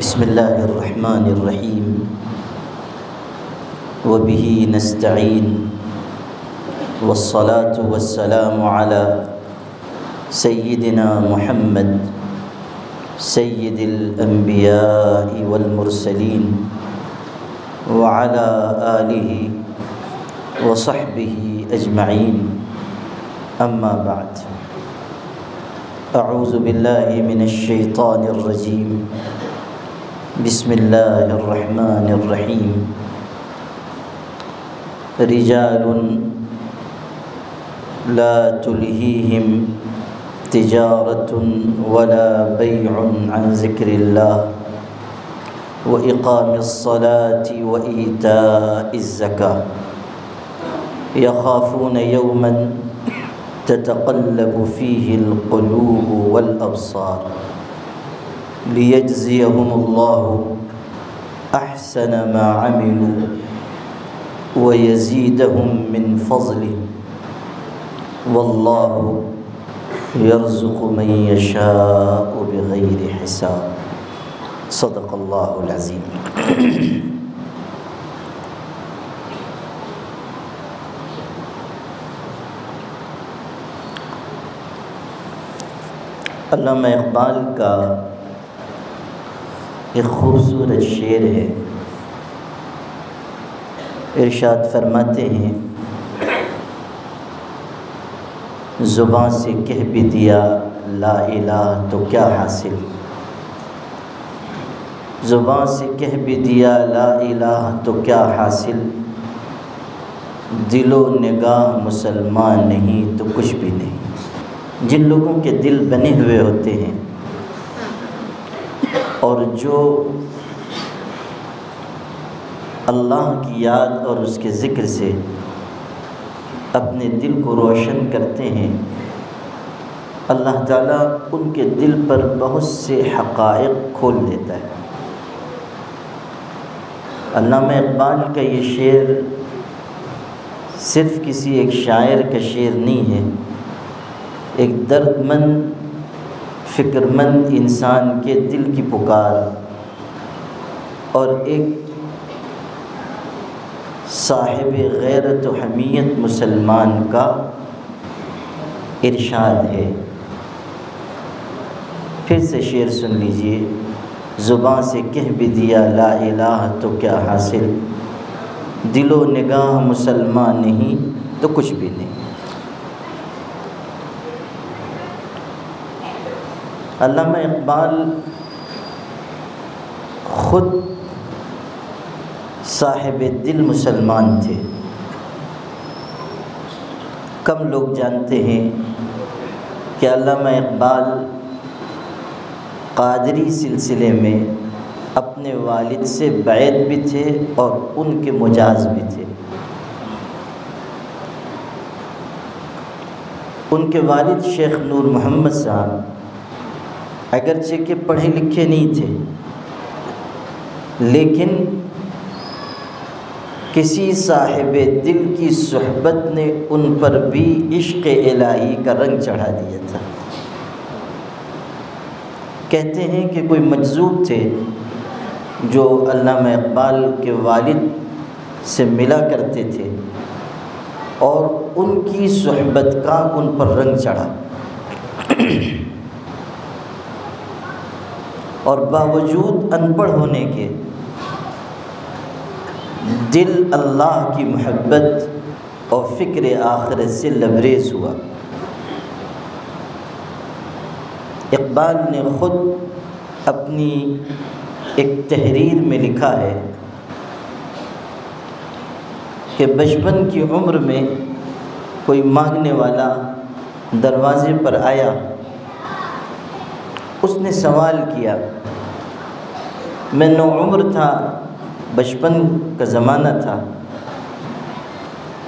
بسم الله الرحمن الرحيم وبه نستعين والصلاة والسلام على سيدنا محمد سيد الأنبياء والمرسلين وعلى آله وصحبه أجمعين أما بعد أعوذ بالله من الشيطان الرجيم بسم الله الرحمن الرحيم رجال لا تلهيهم تجارة ولا بيع عن ذكر الله وإقام الصلاة وإيتاء الزكاة يخافون يوما تتقلب فيه القلوب والأبصار ليجزيهم الله أحسن ما عملوا ويزيدهم من فضله والله يرزق من يشاء بغير حساب صدق الله العظيم. علامہ اقبال کا ایک خوبصورت شعر ہے. ارشاد فرماتے ہیں زباں سے کہہ بھی دیا لا الہ تو کیا حاصل، زباں سے کہہ بھی دیا لا الہ تو کیا حاصل، دل و نگاہ مسلمان نہیں تو کچھ بھی نہیں. جن لوگوں کے دل بنے ہوئے ہوتے ہیں اور جو اللہ کی یاد اور اس کے ذکر سے اپنے دل کو روشن کرتے ہیں، اللہ تعالیٰ ان کے دل پر بہت سے حقائق کھول دیتا ہے. علامہ اقبال کا یہ شعر صرف کسی ایک شاعر کا شعر نہیں ہے، ایک درد مند فکر مند انسان کے دل کی پکار اور ایک صاحب غیرت و حمیت مسلمان کا ارشاد ہے. پھر سے شعر سن لیجئے. زباں سے کہہ بھی دیا لا الہ تو کیا حاصل، دل و نگاہ مسلمان نہیں تو کچھ بھی نہیں. علامہ اقبال خود صاحب دل مسلمان تھے. کم لوگ جانتے ہیں کہ علامہ اقبال قادری سلسلے میں اپنے والد سے بعید بھی تھے اور ان کے مجاز بھی تھے. ان کے والد شیخ نور محمد صاحب اگرچہ کہ پڑھے لکھے نہیں تھے، لیکن کسی صاحب دل کی صحبت نے ان پر بھی عشق الہی کا رنگ چڑھا دیا تھا. کہتے ہیں کہ کوئی مجذوب تھے جو علامہ اقبال کے والد سے ملا کرتے تھے اور ان کی صحبت کا ان پر رنگ چڑھا، اور باوجود ان پڑھ ہونے کے دل اللہ کی محبت اور فکر آخرت سے لبریز ہوا. اقبال نے خود اپنی ایک تحریر میں لکھا ہے کہ بچپن کی عمر میں کوئی مانگنے والا دروازے پر آیا. اس نے سوال کیا. میں نوعمر تھا، بچپن کا زمانہ تھا،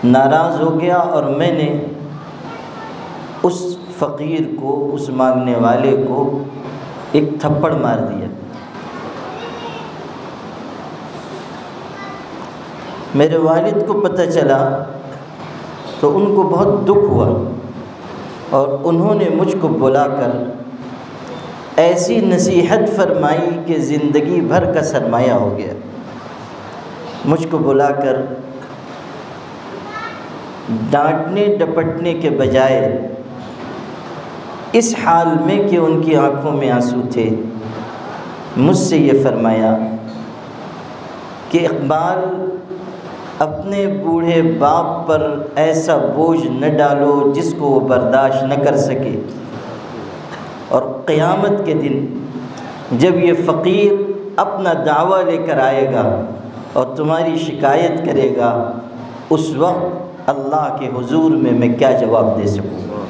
ناراض ہو گیا اور میں نے اس فقیر کو، اس مانگنے والے کو ایک تھپڑ مار دیا. میرے والد کو پتہ چلا تو ان کو بہت دکھ ہوا اور انہوں نے مجھ کو بلا کر ایسی نصیحت فرمائی کہ زندگی بھر کا سرمایہ ہو گیا۔ مجھ کو بلا کر ڈانٹنے ڈپٹنے کے بجائے اس حال میں کہ ان کی آنکھوں میں آنسو تھے، مجھ سے یہ فرمایا کہ اقبال، اپنے بوڑھے باپ پر ایسا بوجھ نہ ڈالو جس کو وہ برداشت نہ کر سکے، اور قیامت کے دن جب یہ فقیر اپنا دعویٰ لے کر آئے گا اور تمہاری شکایت کرے گا، اس وقت اللہ کے حضور میں کیا جواب دے سکوں گا؟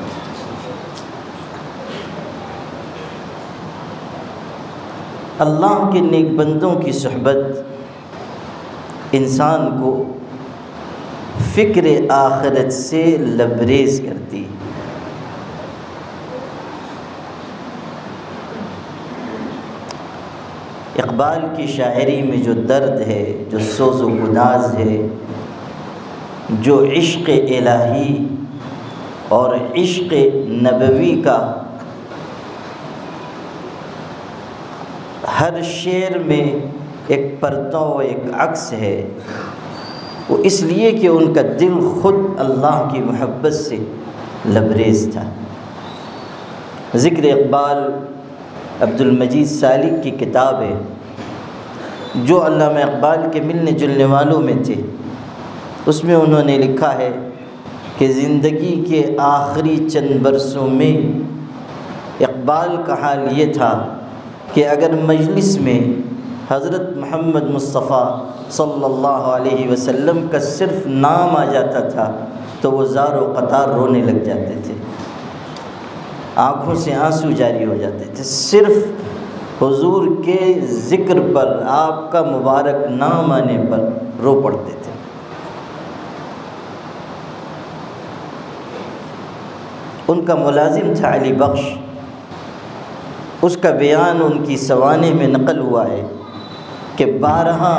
اللہ کے نیک بندوں کی صحبت انسان کو فکر آخرت سے لبریز کرتی۔ اقبال کی شاعری میں جو درد ہے، جو سوز و گداز ہے، جو عشق الہی اور عشق نبوی کا ہر شعر میں ایک پرتو، ایک عکس ہے، وہ اس لیے کہ ان کا دل خود اللہ کی محبت سے لبریز تھا۔ ذکر اقبال عبد المجید سالک کی کتاب ہے، جو علامہ اقبال کے ملنے جلنے والوں میں تھے۔ اس میں انہوں نے لکھا ہے کہ زندگی کے آخری چند برسوں میں اقبال کا حال یہ تھا کہ اگر مجلس میں حضرت محمد مصطفیٰ صلی اللہ علیہ وسلم کا صرف نام آ جاتا تھا تو وہ زار و قطار رونے لگ جاتے تھے، آنکھوں سے آنسو جاری ہو جاتے تھے، صرف حضور کے ذکر پر، آپ کا مبارک نام آنے پر رو پڑتے تھے۔ ان کا ملازم تھا علی بخش، اس کا بیان ان کی سوانح میں نقل ہوا ہے کہ بارہا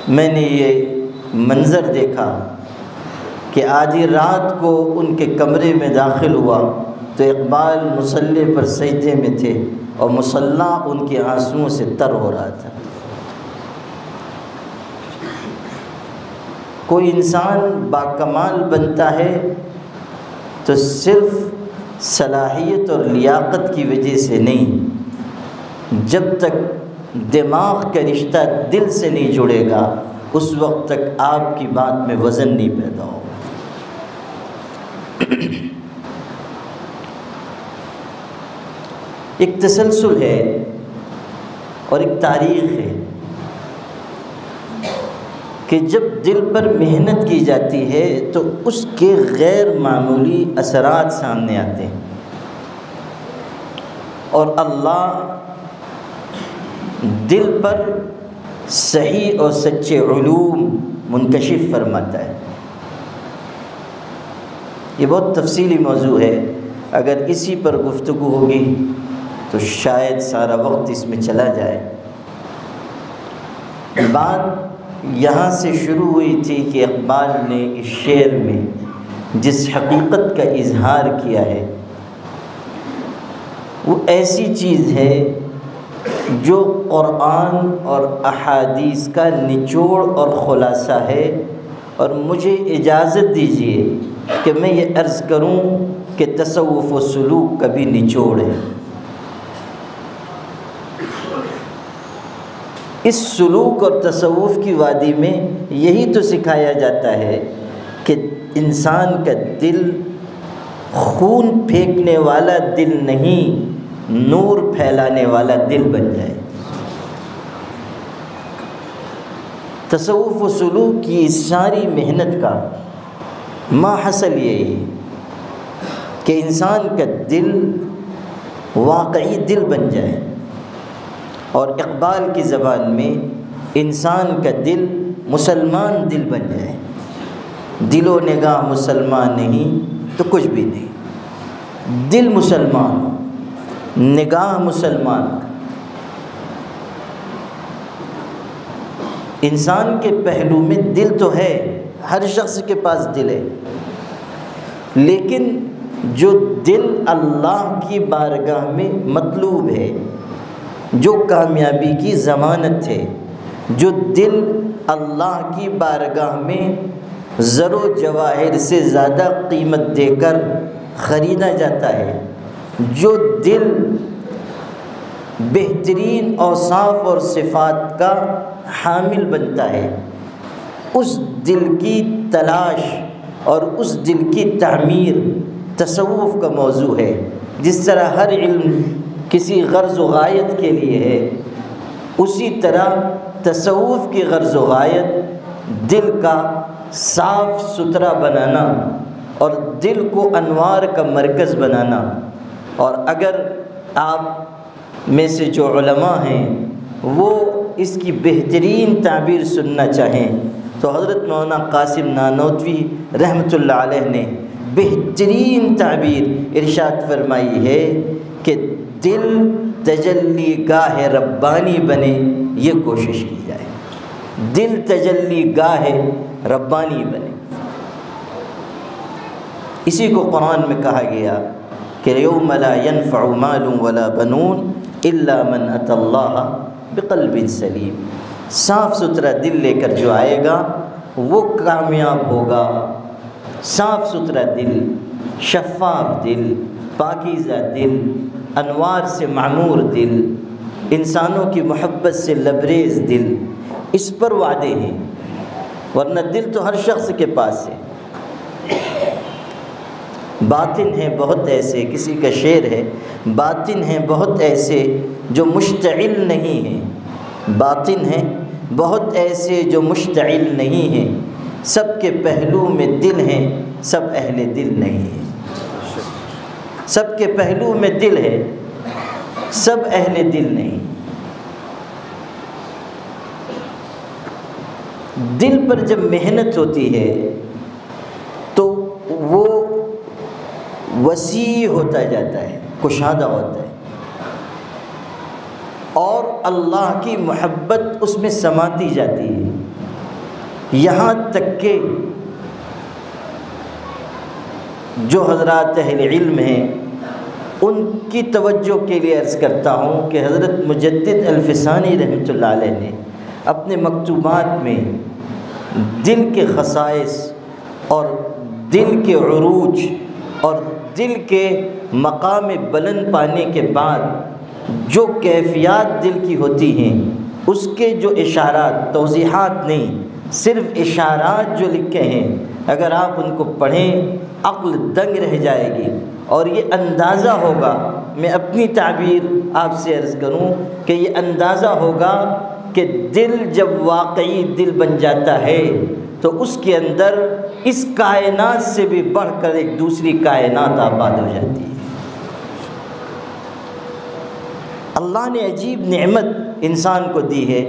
میں نے یہ منظر دیکھا کہ آدھی رات کو ان کے کمرے میں داخل ہوا تو اقبال مصلی پر سجدے میں تھے اور مصلی ان کے آنسوؤں سے تر ہو رہا تھا۔ کوئی انسان باکمال بنتا ہے تو صرف صلاحیت اور لیاقت کی وجہ سے نہیں، جب تک دماغ کا رشتہ دل سے نہیں جڑے گا اس وقت تک آپ کی بات میں وزن نہیں پیدا ہوگا۔ ایک تسلسل ہے اور ایک تاریخ ہے کہ جب دل پر محنت کی جاتی ہے تو اس کے غیر معمولی اثرات سامنے آتے ہیں، اور اللہ دل پر صحیح اور سچے علوم منکشف فرماتا ہے۔ یہ بہت تفصیلی موضوع ہے، اگر اسی پر گفتگو ہوگی تو شاید سارا وقت اس میں چلا جائے۔ بات یہاں سے شروع ہوئی تھی کہ اقبال نے اس شعر میں جس حقیقت کا اظہار کیا ہے وہ ایسی چیز ہے جو قرآن اور احادیث کا نچوڑ اور خلاصہ ہے، اور مجھے اجازت دیجیے کہ میں یہ عرض کروں کہ تصوف و سلوک کا بھی نچوڑ ہے۔ اس سلوک اور تصوف کی وادی میں یہی تو سکھایا جاتا ہے کہ انسان کا دل خون پھینکنے والا دل نہیں، نور پھیلانے والا دل بن جائے۔ تصوف و سلوک کی ساری محنت کا ماحصل یہی ہے کہ انسان کا دل واقعی دل بن جائے، اور اقبال کی زبان میں انسان کا دل مسلمان دل بن جائے۔ دل و نگاہ مسلمان نہیں تو کچھ بھی نہیں، دل مسلمان ہو، نگاہ مسلمان۔ انسان کے پہلو میں دل تو ہے، ہر شخص کے پاس دل ہے، لیکن جو دل اللہ کی بارگاہ میں مطلوب ہے، جو کامیابی کی ضمانت ہے، جو دل اللہ کی بارگاہ میں زر و جواہر سے زیادہ قیمت دے کر خریدا جاتا ہے، جو دل بہترین اوصاف اور صفات کا حامل بنتا ہے، اس دل کی تلاش اور اس دل کی تعمیر تصوف کا موضوع ہے۔ جس طرح ہر علم کسی غرض و غایت کے لیے ہے، اسی طرح تصوف کی غرض و غایت دل کا صاف ستھرا بنانا اور دل کو انوار کا مرکز بنانا۔ اور اگر آپ میں سے جو علماء ہیں وہ اس کی بہترین تعبیر سننا چاہیں تو حضرت مولانا قاسم نانوتوی رحمۃ اللہ علیہ نے بہترین تعبیر ارشاد فرمائی ہے کہ دل تجلی گاہ ربانی بنے، یہ کوشش کی جائے، دل تجلی گاہ ربانی بنے۔ اسی کو قرآن میں کہا گیا کہ یوم لا ينفع مال ولا بنون الا من اتى اللہ بقلب سلیم، صاف ستھرا دل لے کر جو آئے گا وہ کامیاب ہوگا۔ صاف ستھرا دل، شفاف دل، پاکیزہ دل، انوار سے معمور دل، انسانوں کی محبت سے لبریز دل، اس پر وعدے ہیں، ورنہ دل تو ہر شخص کے پاس ہے۔ باطن ہیں بہت ایسے، کسی کا شعر ہے، باطن ہیں بہت ایسے جو مشتعل نہیں ہیں، باطن ہیں بہت ایسے جو مشتعل نہیں ہیں، سب کے پہلو میں دل ہیں، سب اہل دل نہیں ہیں۔ سب کے پہلو میں دل ہے، سب اہل دل نہیں۔ دل پر جب محنت ہوتی ہے تو وہ وسیع ہوتا جاتا ہے، کشادہ ہوتا ہے، اور اللہ کی محبت اس میں سماتی جاتی ہے، یہاں تک کہ جو حضرات اہل علم ہیں ان کی توجہ کے لیے عرض کرتا ہوں کہ حضرت مجدد الفسانی رحمۃ اللہ علیہ نے اپنے مکتوبات میں دل کے خصائص اور دل کے عروج اور دل کے مقام بلند پانے کے بعد جو کیفیات دل کی ہوتی ہیں اس کے جو اشارات، توضیحات نہیں، صرف اشارات جو لکھے ہیں، اگر آپ ان کو پڑھیں عقل دنگ رہ جائے گی، اور یہ اندازہ ہوگا، میں اپنی تعبیر آپ سے عرض کروں کہ یہ اندازہ ہوگا کہ دل جب واقعی دل بن جاتا ہے تو اس کے اندر اس کائنات سے بھی بڑھ کر ایک دوسری کائنات آباد ہو جاتی ہے۔ اللہ نے عجیب نعمت انسان کو دی ہے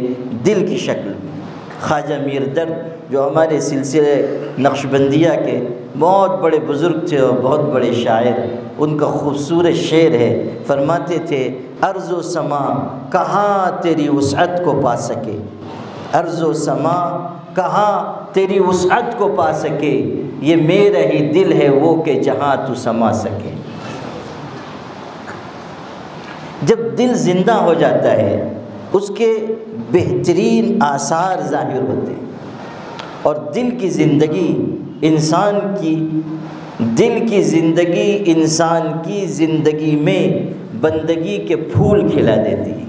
دل کی شکل میں۔ خواجہ میر درد جو ہمارے سلسلے نقشبندیہ کے بہت بڑے بزرگ تھے اور بہت بڑے شاعر، ان کا خوبصورت شعر ہے، فرماتے تھے ارض و سما کہاں تیری وسعت کو پا سکے، ارض و سما کہاں تیری وسعت کو پا سکے، یہ میرا ہی دل ہے وہ کہ جہاں تو سما سکے۔ جب دل زندہ ہو جاتا ہے اس کے بہترین آثار ظاہر ہوتے ہیں، اور دل کی زندگی انسان کی زندگی میں بندگی کے پھول کھلا دیتی ہے۔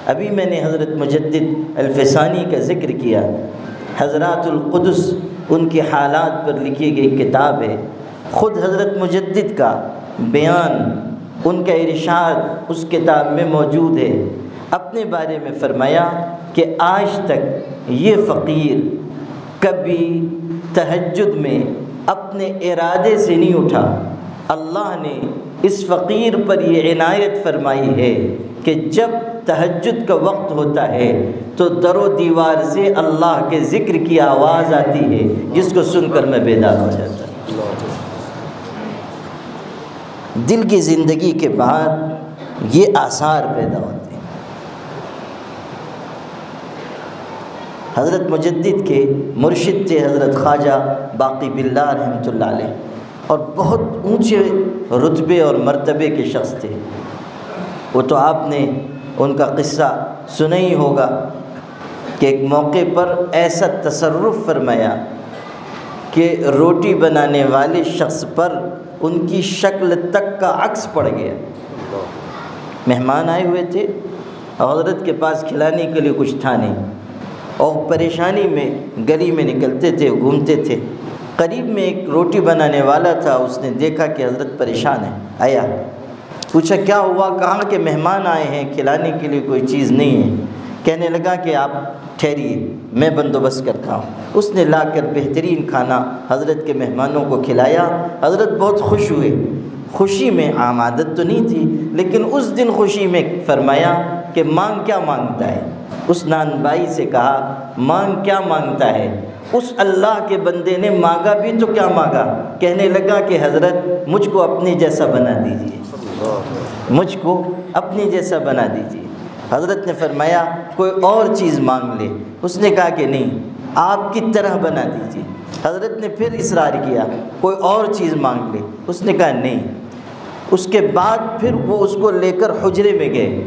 ابھی میں نے حضرت مجدد الفسانی کا ذکر کیا، حضرات القدس ان کے حالات پر لکھی گئی کتاب ہے، خود حضرت مجدد کا بیان، ان کا ارشاد اس کتاب میں موجود ہے۔ اپنے بارے میں فرمایا کہ آج تک یہ فقیر کبھی تہجد میں اپنے ارادے سے نہیں اٹھا، اللہ نے اس فقیر پر یہ عنایت فرمائی ہے کہ جب تہجد کا وقت ہوتا ہے تو در و دیوار سے اللہ کے ذکر کی آواز آتی ہے جس کو سن کر میں بیدار ہو جاتا ہوں۔ دل کی زندگی کے بعد یہ آثار پیدا ہوتے ہیں۔ حضرت مجدد کے مرشد تھے حضرت خواجہ باقی باللہ رحمۃ اللہ علیہ، اور بہت اونچے رتبے اور مرتبے کے شخص تھے۔ وہ تو آپ نے ان کا قصہ سنا ہی ہوگا کہ ایک موقع پر ایسا تصرف فرمایا کہ روٹی بنانے والے شخص پر ان کی شکل تک کا عکس پڑ گیا۔ مہمان آئے ہوئے تھے، حضرت کے پاس کھلانے کے لیے کچھ تھا نہیں، اور پریشانی میں گلی میں نکلتے تھے، گھومتے تھے۔ قریب میں ایک روٹی بنانے والا تھا، اس نے دیکھا کہ حضرت پریشان ہے، آیا، پوچھا کیا ہوا؟ کہا کہ مہمان آئے ہیں، کھلانے کے لیے کوئی چیز نہیں ہے۔ کہنے لگا کہ آپ ٹھہریے، میں بندوبست کرتا ہوں۔ اس نے لا کر بہترین کھانا حضرت کے مہمانوں کو کھلایا۔ حضرت بہت خوش ہوئے۔ خوشی میں عام عادت تو نہیں تھی، لیکن اس دن خوشی میں فرمایا کہ مانگ کیا مانگتا ہے؟ اس نان بائی سے کہا مانگ کیا مانگتا ہے؟ اس اللہ کے بندے نے مانگا بھی تو کیا مانگا؟ کہنے لگا کہ حضرت مجھ کو اپنے جیسا بنا دیجیے، مجھ کو اپنے جیسا بنا دیجیے۔ حضرت نے فرمایا کوئی اور چیز مانگ لے۔ اس نے کہا کہ نہیں، آپ کی طرح بنا دیجیے۔ حضرت نے پھر اصرار کیا کوئی اور چیز مانگ لے۔ اس نے کہا نہیں۔ اس کے بعد پھر وہ اس کو لے کر حجرے میں گئے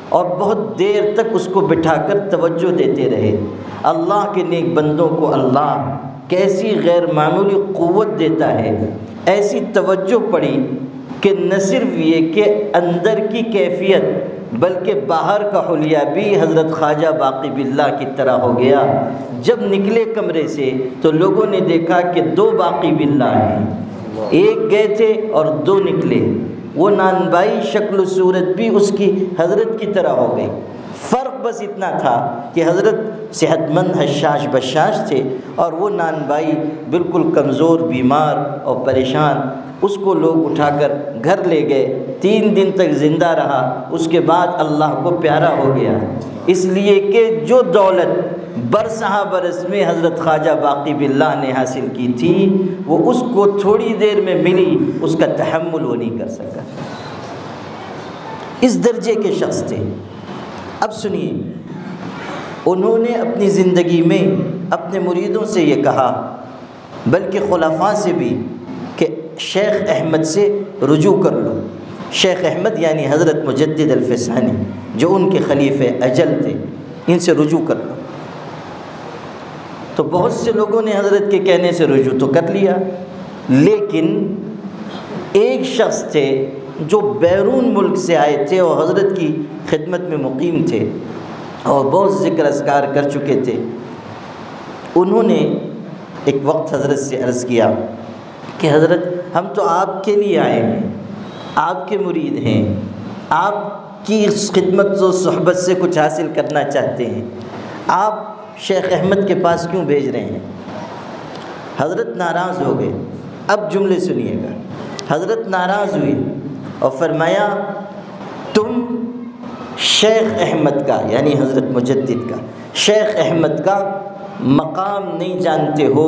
اور بہت دیر تک اس کو بٹھا کر توجہ دیتے رہے۔ اللہ کے نیک بندوں کو اللہ کیسی غیر معمولی قوت دیتا ہے، ایسی توجہ پڑی کہ نہ صرف یہ کہ اندر کی کیفیت بلکہ باہر کا حلیہ بھی حضرت خواجہ باقی باللہ کی طرح ہو گیا۔ جب نکلے کمرے سے تو لوگوں نے دیکھا کہ دو باقی باللہ ہیں، ایک گئے تھے اور دو نکلے۔ وہ نان بائی شکل و صورت بھی اس کی حضرت کی طرح ہو گئی، فرق بس اتنا تھا کہ حضرت صحت مند حشاش بشاش تھے اور وہ نان بائی بالکل کمزور، بیمار اور پریشان۔ اس کو لوگ اٹھا کر گھر لے گئے، 3 دن تک زندہ رہا، اس کے بعد اللہ کو پیارا ہو گیا، اس لیے کہ جو دولت برسہ برس میں حضرت خواجہ باقی باللہ نے حاصل کی تھی وہ اس کو تھوڑی دیر میں ملی، اس کا تحمل وہ نہیں کر سکا۔ اس درجے کے شخص تھے۔ اب سنیے، انہوں نے اپنی زندگی میں اپنے مریدوں سے یہ کہا، بلکہ خلفاء سے بھی، کہ شیخ احمد سے رجوع کر لو۔ شیخ احمد یعنی حضرت مجدد الفسانی جو ان کے خلیفہ اجل تھے، ان سے رجوع کر لو۔ تو بہت سے لوگوں نے حضرت کے کہنے سے رجوع تو کر لیا، لیکن ایک شخص تھے جو بیرون ملک سے آئے تھے اور حضرت کی خدمت میں مقیم تھے اور بہت ذکر اذکار کر چکے تھے۔ انہوں نے ایک وقت حضرت سے عرض کیا کہ حضرت ہم تو آپ کے لیے آئے ہیں، آپ کے مرید ہیں، آپ کی اس خدمت و صحبت سے کچھ حاصل کرنا چاہتے ہیں، آپ شیخ احمد کے پاس کیوں بھیج رہے ہیں؟ حضرت ناراض ہو گئے۔ اب جملے سنیے گا۔ حضرت ناراض ہوئے اور فرمایا تم شیخ احمد کا یعنی حضرت مجدد کا، شیخ احمد کا مقام نہیں جانتے ہو،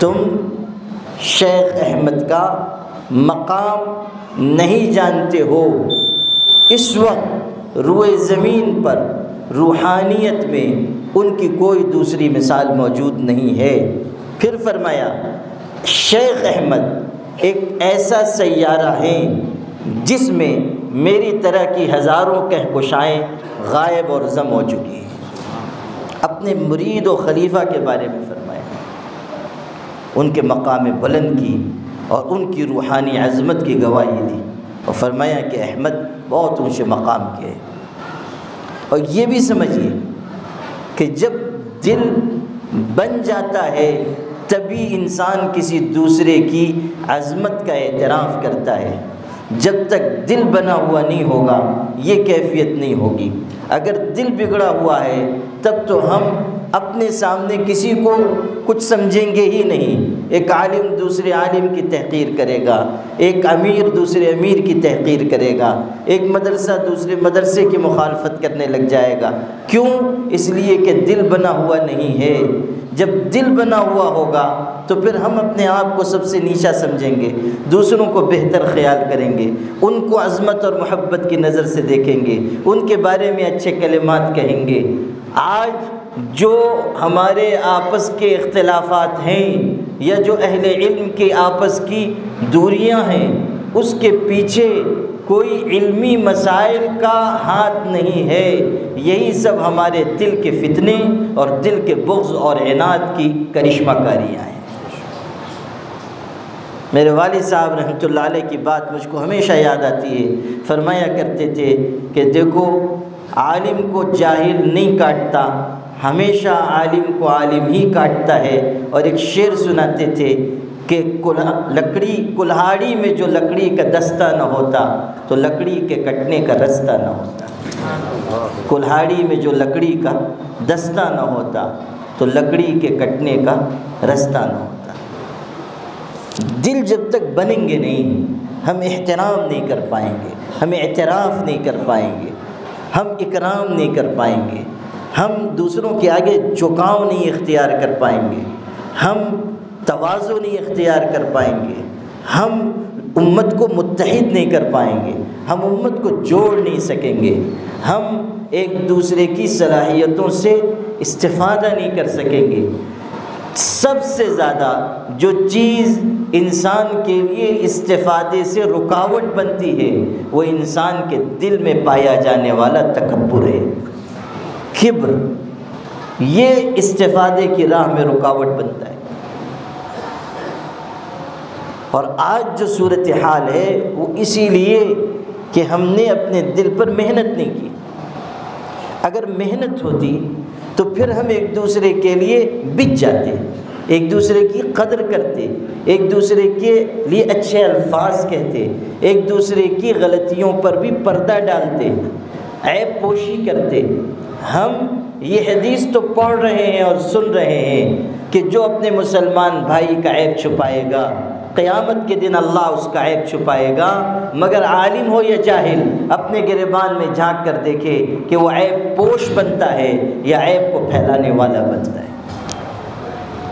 تم شیخ احمد کا مقام نہیں جانتے ہو۔ اس وقت روئے زمین پر روحانیت میں ان کی کوئی دوسری مثال موجود نہیں ہے۔ پھر فرمایا شیخ احمد ایک ایسا سیارہ ہیں جس میں میری طرح کی ہزاروں کہکشائیں غائب اور ضم ہو چکی ہیں۔ اپنے مرید و خلیفہ کے بارے میں فرمایا، ان کے مقام بلند کی اور ان کی روحانی عظمت کی گواہی دی، اور فرمایا کہ احمد بہت اونچے مقام کے ہیں۔ اور یہ بھی سمجھیے کہ جب دل بن جاتا ہے تبھی انسان کسی دوسرے کی عظمت کا اعتراف کرتا ہے۔ جب تک دل بنا ہوا نہیں ہوگا یہ کیفیت نہیں ہوگی۔ اگر دل بگڑا ہوا ہے تب تو ہم اپنے سامنے کسی کو کچھ سمجھیں گے ہی نہیں۔ ایک عالم دوسرے عالم کی تحقیر کرے گا، ایک امیر دوسرے امیر کی تحقیر کرے گا، ایک مدرسہ دوسرے مدرسے کی مخالفت کرنے لگ جائے گا۔ کیوں؟ اس لیے کہ دل بنا ہوا نہیں ہے۔ جب دل بنا ہوا ہوگا تو پھر ہم اپنے آپ کو سب سے نیچا سمجھیں گے، دوسروں کو بہتر خیال کریں گے، ان کو عظمت اور محبت کی نظر سے دیکھیں گے، ان کے بارے میں اچھے کلمات کہیں گے۔ آج جو ہمارے آپس کے اختلافات ہیں یا جو اہل علم کے آپس کی دوریاں ہیں، اس کے پیچھے کوئی علمی مسائل کا ہاتھ نہیں ہے، یہی سب ہمارے دل کے فتنے اور دل کے بغض اور عناد کی کرشمہ کاریاں ہیں۔ میرے والد صاحب رحمۃ اللہ علیہ کی بات مجھ کو ہمیشہ یاد آتی ہے، فرمایا کرتے تھے کہ دیکھو، عالم کو جاہل نہیں کاٹتا، ہمیشہ عالم کو عالم ہی کاٹتا ہے۔ اور ایک شعر سناتے تھے کہ کلہاڑی میں جو لکڑی کا دستہ نہ ہوتا تو لکڑی کے کٹنے کا رستہ نہ ہوتا۔ کلہاڑی میں جو لکڑی کا دستہ نہ ہوتا تو لکڑی کے کٹنے کا رستہ نہ ہوتا۔ دل جب تک بنیں گے نہیں، ہم احترام نہیں کر پائیں گے، ہم اعتراف نہیں کر پائیں گے، ہم اکرام نہیں کر پائیں گے، ہم دوسروں کے آگے جھکاؤ نہیں اختیار کر پائیں گے، ہم تواضع نہیں اختیار کر پائیں گے، ہم امت کو متحد نہیں کر پائیں گے، ہم امت کو جوڑ نہیں سکیں گے، ہم ایک دوسرے کی صلاحیتوں سے استفادہ نہیں کر سکیں گے۔ سب سے زیادہ جو چیز انسان کے لیے استفادے سے رکاوٹ بنتی ہے وہ انسان کے دل میں پایا جانے والا تکبر ہے، کبر، یہ استفادے کی راہ میں رکاوٹ بنتا ہے۔ اور آج جو صورتحال ہے وہ اسی لیے کہ ہم نے اپنے دل پر محنت نہیں کی۔ اگر محنت ہوتی تو پھر ہم ایک دوسرے کے لیے بچ جاتے، ایک دوسرے کی قدر کرتے، ایک دوسرے کے لیے اچھے الفاظ کہتے، ایک دوسرے کی غلطیوں پر بھی پردہ ڈالتے، عیب پوشی کرتے۔ ہم یہ حدیث تو پڑھ رہے ہیں اور سن رہے ہیں کہ جو اپنے مسلمان بھائی کا عیب چھپائے گا قیامت کے دن اللہ اس کا عیب چھپائے گا، مگر عالم ہو یا جاہل اپنے گریبان میں جھانک کر دیکھے کہ وہ عیب پوش بنتا ہے یا عیب کو پھیلانے والا بنتا ہے۔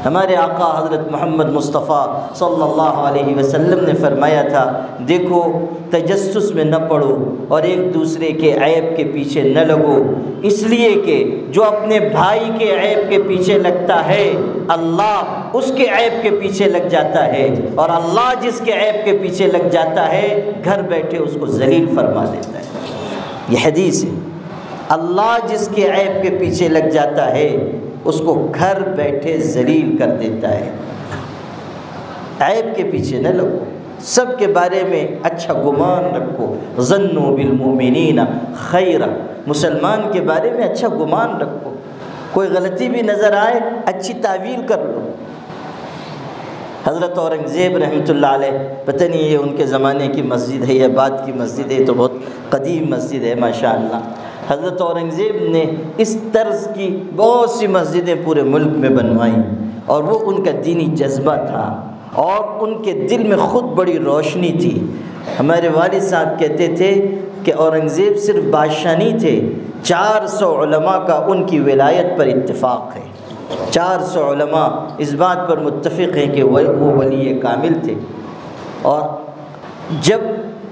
ہمارے آقا حضرت محمد مصطفیٰ صلی اللہ علیہ وسلم نے فرمایا تھا، دیکھو تجسس میں نہ پڑو اور ایک دوسرے کے عیب کے پیچھے نہ لگو، اس لیے کہ جو اپنے بھائی کے عیب کے پیچھے لگتا ہے اللہ اس کے عیب کے پیچھے لگ جاتا ہے، اور اللہ جس کے عیب کے پیچھے لگ جاتا ہے گھر بیٹھے اس کو ذلیل فرما دیتا ہے۔ یہ حدیث ہے، اللہ جس کے عیب کے پیچھے لگ جاتا ہے اس کو گھر بیٹھے ذلیل کر دیتا ہے۔ عیب کے پیچھے نہ لگو، سب کے بارے میں اچھا گمان رکھو، ظنوا بالمؤمنین خیرا، مسلمان کے بارے میں اچھا گمان رکھو، کوئی غلطی بھی نظر آئے اچھی تعویل کر لو۔ حضرت اورنگزیب رحمۃ اللہ علیہ، پتہ نہیں یہ ان کے زمانے کی مسجد ہے یا بعد کی مسجد ہے، تو بہت قدیم مسجد ہے ماشاءاللہ۔ حضرت اورنگزیب نے اس طرز کی بہت سی مسجدیں پورے ملک میں بنوائیں، اور وہ ان کا دینی جذبہ تھا اور ان کے دل میں خود بڑی روشنی تھی۔ ہمارے والد صاحب کہتے تھے کہ اورنگزیب صرف بادشاہ نہیں تھے، 400 علماء کا ان کی ولایت پر اتفاق ہے۔ 400 علماء اس بات پر متفق ہیں کہ وہ ولی کامل تھے۔ اور جب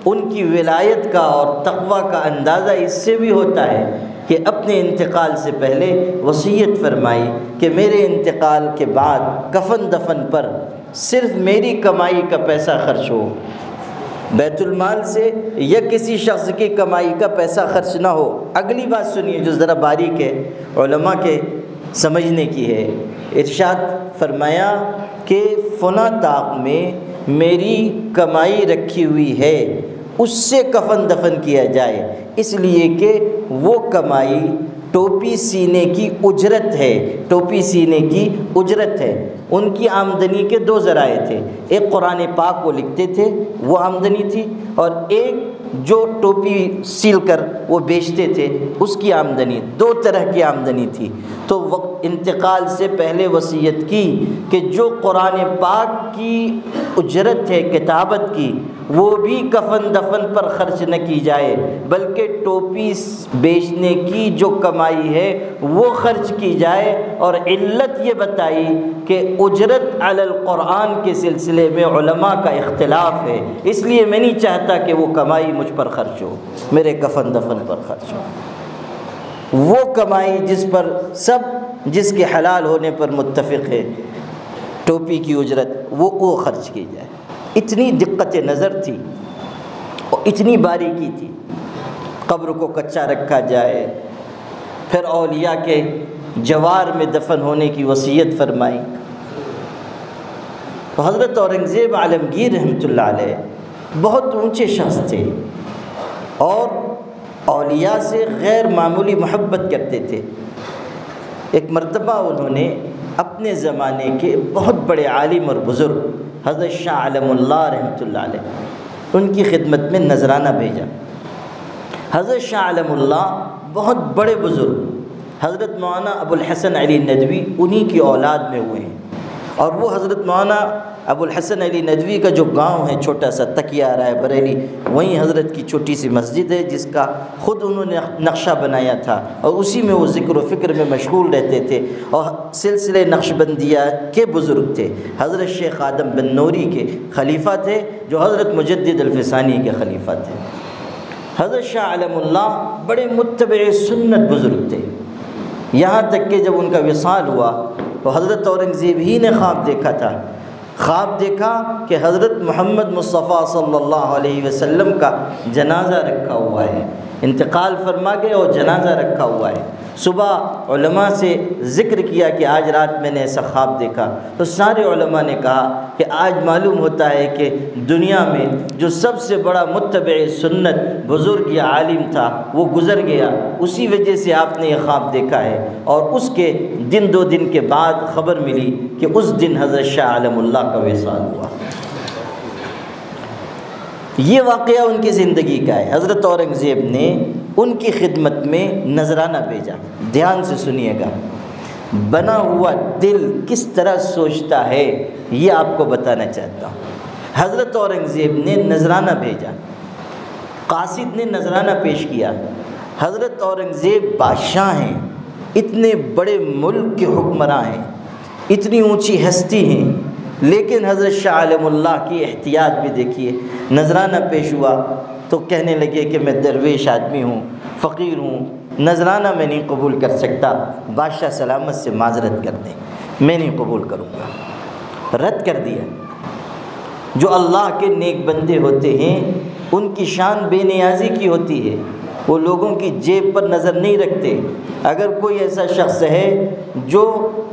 ان کی ولایت کا اور تقوی کا اندازہ اس سے بھی ہوتا ہے کہ اپنے انتقال سے پہلے وصیت فرمائی کہ میرے انتقال کے بعد کفن دفن پر صرف میری کمائی کا پیسہ خرچ ہو، بیت المال سے یا کسی شخص کی کمائی کا پیسہ خرچ نہ ہو۔ اگلی بات سنیے جو ذرا باریک ہے، علماء کے سمجھنے کی ہے۔ ارشاد فرمایا کہ فلاں طاق میں میری کمائی رکھی ہوئی ہے، اس سے کفن دفن کیا جائے، اس لیے کہ وہ کمائی ٹوپی سینے کی اجرت ہے، ٹوپی سینے کی اجرت ہے۔ ان کی آمدنی کے دو ذرائع تھے، ایک قرآن پاک وہ لکھتے تھے وہ آمدنی تھی، اور ایک جو ٹوپی سیل کر وہ بیچتے تھے اس کی آمدنی، دو طرح کی آمدنی تھی۔ تو انتقال سے پہلے وصیت کی کہ جو قرآن پاک کی اجرت ہے کتابت کی وہ بھی کفن دفن پر خرچ نہ کی جائے، بلکہ ٹوپی بیچنے کی جو کمائی ہے وہ خرچ کی جائے۔ اور علت یہ بتائی کہ اجرت علی القرآن کے سلسلے میں علماء کا اختلاف ہے، اس لیے میں نہیں چاہتا کہ وہ کمائی مجھ پر خرچ ہو، میرے کفن دفن پر خرچ ہو۔ وہ کمائی جس پر جس کے حلال ہونے پر متفق ہے، ٹوپی کی اجرت وہ خرچ کی جائے۔ اتنی دقت نظر تھی اور اتنی باریکی تھی۔ قبر کو کچا رکھا جائے، پھر اولیاء کے جوار میں دفن ہونے کی وصیت فرمائی۔ تو حضرت اورنگزیب عالمگیر رحمۃ اللہ علیہ بہت اونچے شخص تھے اور اولیاء سے غیر معمولی محبت کرتے تھے۔ ایک مرتبہ انہوں نے اپنے زمانے کے بہت بڑے عالم اور بزرگ حضرت شاہ عالم اللہ رحمۃ اللہ علیہ ان کی خدمت میں نذرانہ بھیجا۔ حضرت شاہ عالم اللہ بہت بڑے بزرگ حضرت مولانا ابو الحسن علی ندوی انہی کی اولاد میں ہوئے ہیں، اور وہ حضرت مولانا ابو الحسن علی ندوی کا جو گاؤں ہے چھوٹا سا تکیہ رائے بریلی، وہیں حضرت کی چھوٹی سی مسجد ہے جس کا خود انہوں نے نقشہ بنایا تھا، اور اسی میں وہ ذکر و فکر میں مشغول رہتے تھے، اور سلسلے نقشبندیہ کے بزرگ تھے۔ حضرت شیخ آدم بن نوری کے خلیفہ تھے، جو حضرت مجدد الفسانی کے خلیفہ تھے۔ حضرت شاہ عالم اللہ بڑے متبع سنت بزرگ تھے، یہاں تک کہ جب ان کا وصال ہوا تو حضرت اورنگزیب ہی نے خواب دیکھا تھا۔ خواب دیکھا کہ حضرت محمد مصطفیٰ صلی اللہ علیہ وسلم کا جنازہ رکھا ہوا ہے، انتقال فرما گئے اور جنازہ رکھا ہوا ہے۔ صبح علماء سے ذکر کیا کہ آج رات میں نے ایسا خواب دیکھا، تو سارے علماء نے کہا کہ آج معلوم ہوتا ہے کہ دنیا میں جو سب سے بڑا متبع سنت بزرگ یا عالم تھا وہ گزر گیا، اسی وجہ سے آپ نے یہ خواب دیکھا ہے۔ اور اس کے دن 2 دن کے بعد خبر ملی کہ اس دن حضرت شاہ عالم اللہ کا وصال ہوا۔ یہ واقعہ ان کی زندگی کا ہے۔ حضرت اورنگزیب نے ان کی خدمت میں نذرانہ بھیجا۔ دھیان سے سنیے گا، بنا ہوا دل کس طرح سوچتا ہے یہ آپ کو بتانا چاہتا ہوں۔ حضرت اورنگزیب نے نذرانہ بھیجا، قاصد نے نذرانہ پیش کیا۔ حضرت اورنگزیب بادشاہ ہیں، اتنے بڑے ملک کے حکمراں ہیں، اتنی اونچی ہستی ہیں، لیکن حضرت شاہ عالم اللہ کی احتیاط بھی دیکھیے۔ نذرانہ پیش ہوا تو کہنے لگے کہ میں درویش آدمی ہوں، فقیر ہوں، نذرانہ میں نہیں قبول کر سکتا۔ بادشاہ سلامت سے معذرت کر دیں، میں نہیں قبول کروں گا، رد کر دیا۔ جو اللہ کے نیک بندے ہوتے ہیں ان کی شان بے نیازی کی ہوتی ہے، وہ لوگوں کی جیب پر نظر نہیں رکھتے۔ اگر کوئی ایسا شخص ہے جو